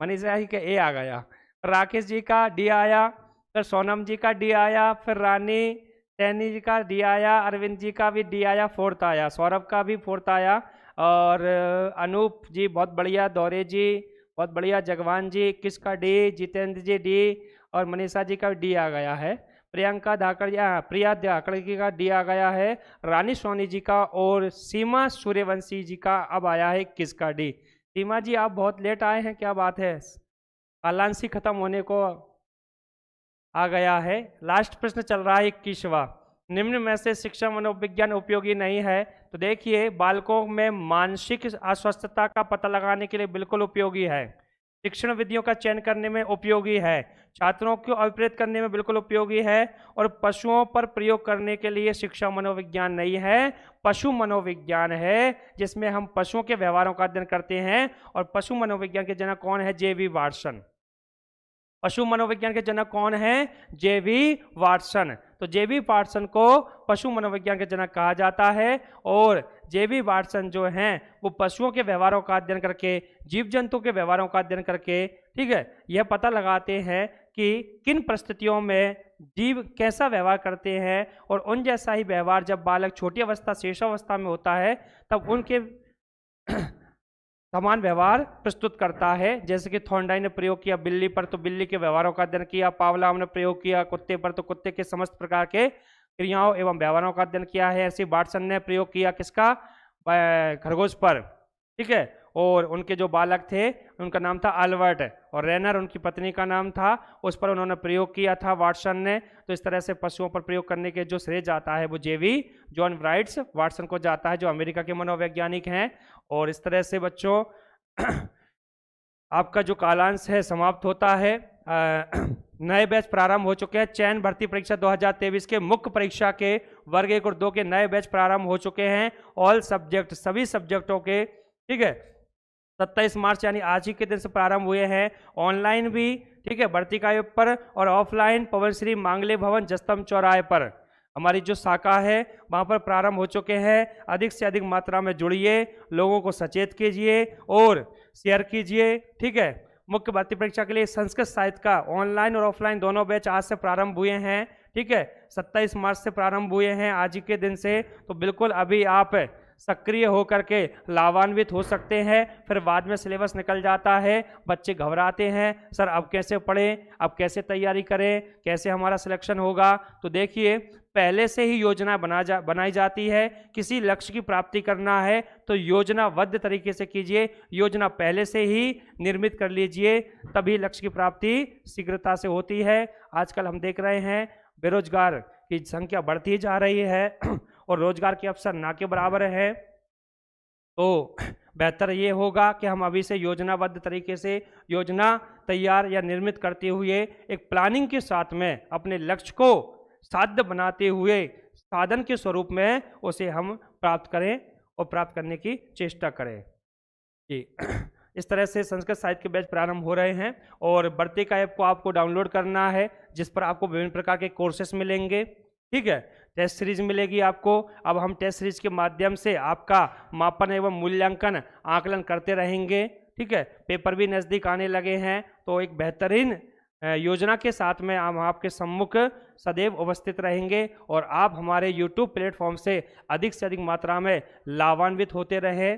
Speaker 1: मनीषा जी का ए आ गया, राकेश जी का डी आया, फिर सोनम जी का डी आया, फिर रानी सैनी जी का डी आया, अरविंद जी का भी डी आया, फोर्थ आया, सौरभ का भी फोर्थ आया, और अनूप जी बहुत बढ़िया, दौरे जी बहुत बढ़िया, जगवान जी 21 का डी, जितेंद्र जी डी, और मनीषा जी का डी आ गया है, प्रियंका धाकड़िया, प्रिया धाकड़िया का डी आ गया है, रानी सोनी जी का, और सीमा सूर्यवंशी जी का अब आया है 21 का डी। सीमा जी आप बहुत लेट आए हैं, क्या बात है, कालांशी खत्म होने को आ गया है। लास्ट प्रश्न चल रहा है 21वां, निम्न में से शिक्षा मनोविज्ञान उपयोगी नहीं है। तो देखिए, बालकों में मानसिक अस्वस्थता का पता लगाने के लिए बिल्कुल उपयोगी है, शिक्षण विधियों का चयन करने में उपयोगी है, छात्रों को अभिप्रेरित करने में बिल्कुल उपयोगी है, और पशुओं पर प्रयोग करने के लिए शिक्षा मनोविज्ञान नहीं है, पशु मनोविज्ञान है, जिसमें हम पशुओं के व्यवहारों का अध्ययन करते हैं। और पशु मनोविज्ञान के जनक कौन है, जे.वी. वाटसन। पशु मनोविज्ञान के जनक कौन है, जे.वी. वाटसन। तो जे.वी. वाटसन को पशु मनोविज्ञान के जनक कहा जाता है, और जे.वी. वाटसन जो हैं वो पशुओं के व्यवहारों का अध्ययन करके, जीव जंतु के व्यवहारों का अध्ययन करके, ठीक है, यह पता लगाते हैं कि किन परिस्थितियों में जीव कैसा व्यवहार करते हैं, और उन जैसा ही व्यवहार जब बालक छोटी अवस्था शेषावस्था में होता है तब उनके समान व्यवहार प्रस्तुत करता है। जैसे कि थॉर्नडाइन ने प्रयोग किया बिल्ली पर, तो बिल्ली के व्यवहारों का अध्ययन किया, पावलोव ने प्रयोग किया कुत्ते पर, तो कुत्ते के समस्त प्रकार के क्रियाओं एवं व्यवहारों का अध्ययन किया है। ऐसे वाटसन ने प्रयोग किया किसका, खरगोश पर, ठीक है, और उनके जो बालक थे उनका नाम था अल्बर्ट, और रेनर उनकी पत्नी का नाम था, उस पर उन्होंने प्रयोग किया था वाटसन ने। तो इस तरह से पशुओं पर प्रयोग करने के जो श्रेय जाता है वो जे.वी. जॉन ब्राइट्स वाटसन को जाता है, जो अमेरिका के मनोवैज्ञानिक हैं। और इस तरह से बच्चों आपका जो कालांश है समाप्त होता है। नए बैच प्रारंभ हो चुके हैं, चयन भर्ती परीक्षा 2023 के मुख्य परीक्षा के वर्ग 1 और 2 के नए बैच प्रारंभ हो चुके हैं, ऑल सब्जेक्ट, सभी सब्जेक्टों के, ठीक है, 27 मार्च यानी आज ही के दिन से प्रारंभ हुए हैं। ऑनलाइन भी, ठीक है, भर्ती कार्य पर, और ऑफलाइन पवन श्री मांगले भवन जस्तम चौराहे पर हमारी जो शाखा है वहाँ पर प्रारंभ हो चुके हैं। अधिक से अधिक मात्रा में जुड़िए, लोगों को सचेत कीजिए और शेयर कीजिए, ठीक है। मुख्य भर्ती परीक्षा के लिए संस्कृत साहित्य का ऑनलाइन और ऑफलाइन दोनों बैच आज से प्रारंभ हुए हैं, ठीक है, 27 मार्च से प्रारंभ हुए हैं आज ही के दिन से। तो बिल्कुल अभी आप सक्रिय होकर के लाभान्वित हो सकते हैं। फिर बाद में सिलेबस निकल जाता है, बच्चे घबराते हैं, सर अब कैसे पढ़ें, अब कैसे तैयारी करें, कैसे हमारा सिलेक्शन होगा। तो देखिए, पहले से ही योजना बनाई जाती है। किसी लक्ष्य की प्राप्ति करना है तो योजनाबद्ध तरीके से कीजिए, योजना पहले से ही निर्मित कर लीजिए, तभी लक्ष्य की प्राप्ति शीघ्रता से होती है। आजकल हम देख रहे हैं बेरोजगार की संख्या बढ़ती जा रही है और रोजगार के अवसर ना के बराबर है। तो बेहतर ये होगा कि हम अभी से योजनाबद्ध तरीके से योजना तैयार या निर्मित करते हुए एक प्लानिंग के साथ में अपने लक्ष्य को साध्य बनाते हुए साधन के स्वरूप में उसे हम प्राप्त करें और प्राप्त करने की चेष्टा करें जी। इस तरह से संस्कृत साहित्य के बैच प्रारंभ हो रहे हैं, और भर्ती का ऐप को आपको डाउनलोड करना है, जिस पर आपको विभिन्न प्रकार के कोर्सेस मिलेंगे, ठीक है, टेस्ट सीरीज मिलेगी आपको। अब हम टेस्ट सीरीज के माध्यम से आपका मापन एवं मूल्यांकन आकलन करते रहेंगे, ठीक है। पेपर भी नज़दीक आने लगे हैं, तो एक बेहतरीन योजना के साथ में हम आपके सम्मुख सदैव उपस्थित रहेंगे, और आप हमारे YouTube प्लेटफॉर्म से अधिक मात्रा में लाभान्वित होते रहे।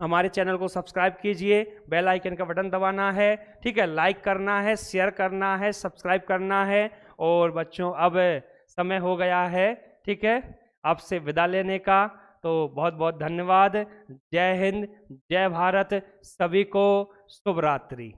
Speaker 1: हमारे चैनल को सब्सक्राइब कीजिए, बेल आइकन का बटन दबाना है, ठीक है, लाइक करना है, शेयर करना है, सब्सक्राइब करना है। और बच्चों अब समय हो गया है, ठीक है, आपसे विदा लेने का। तो बहुत बहुत धन्यवाद। जय हिंद, जय भारत, सभी को शुभ रात्रि।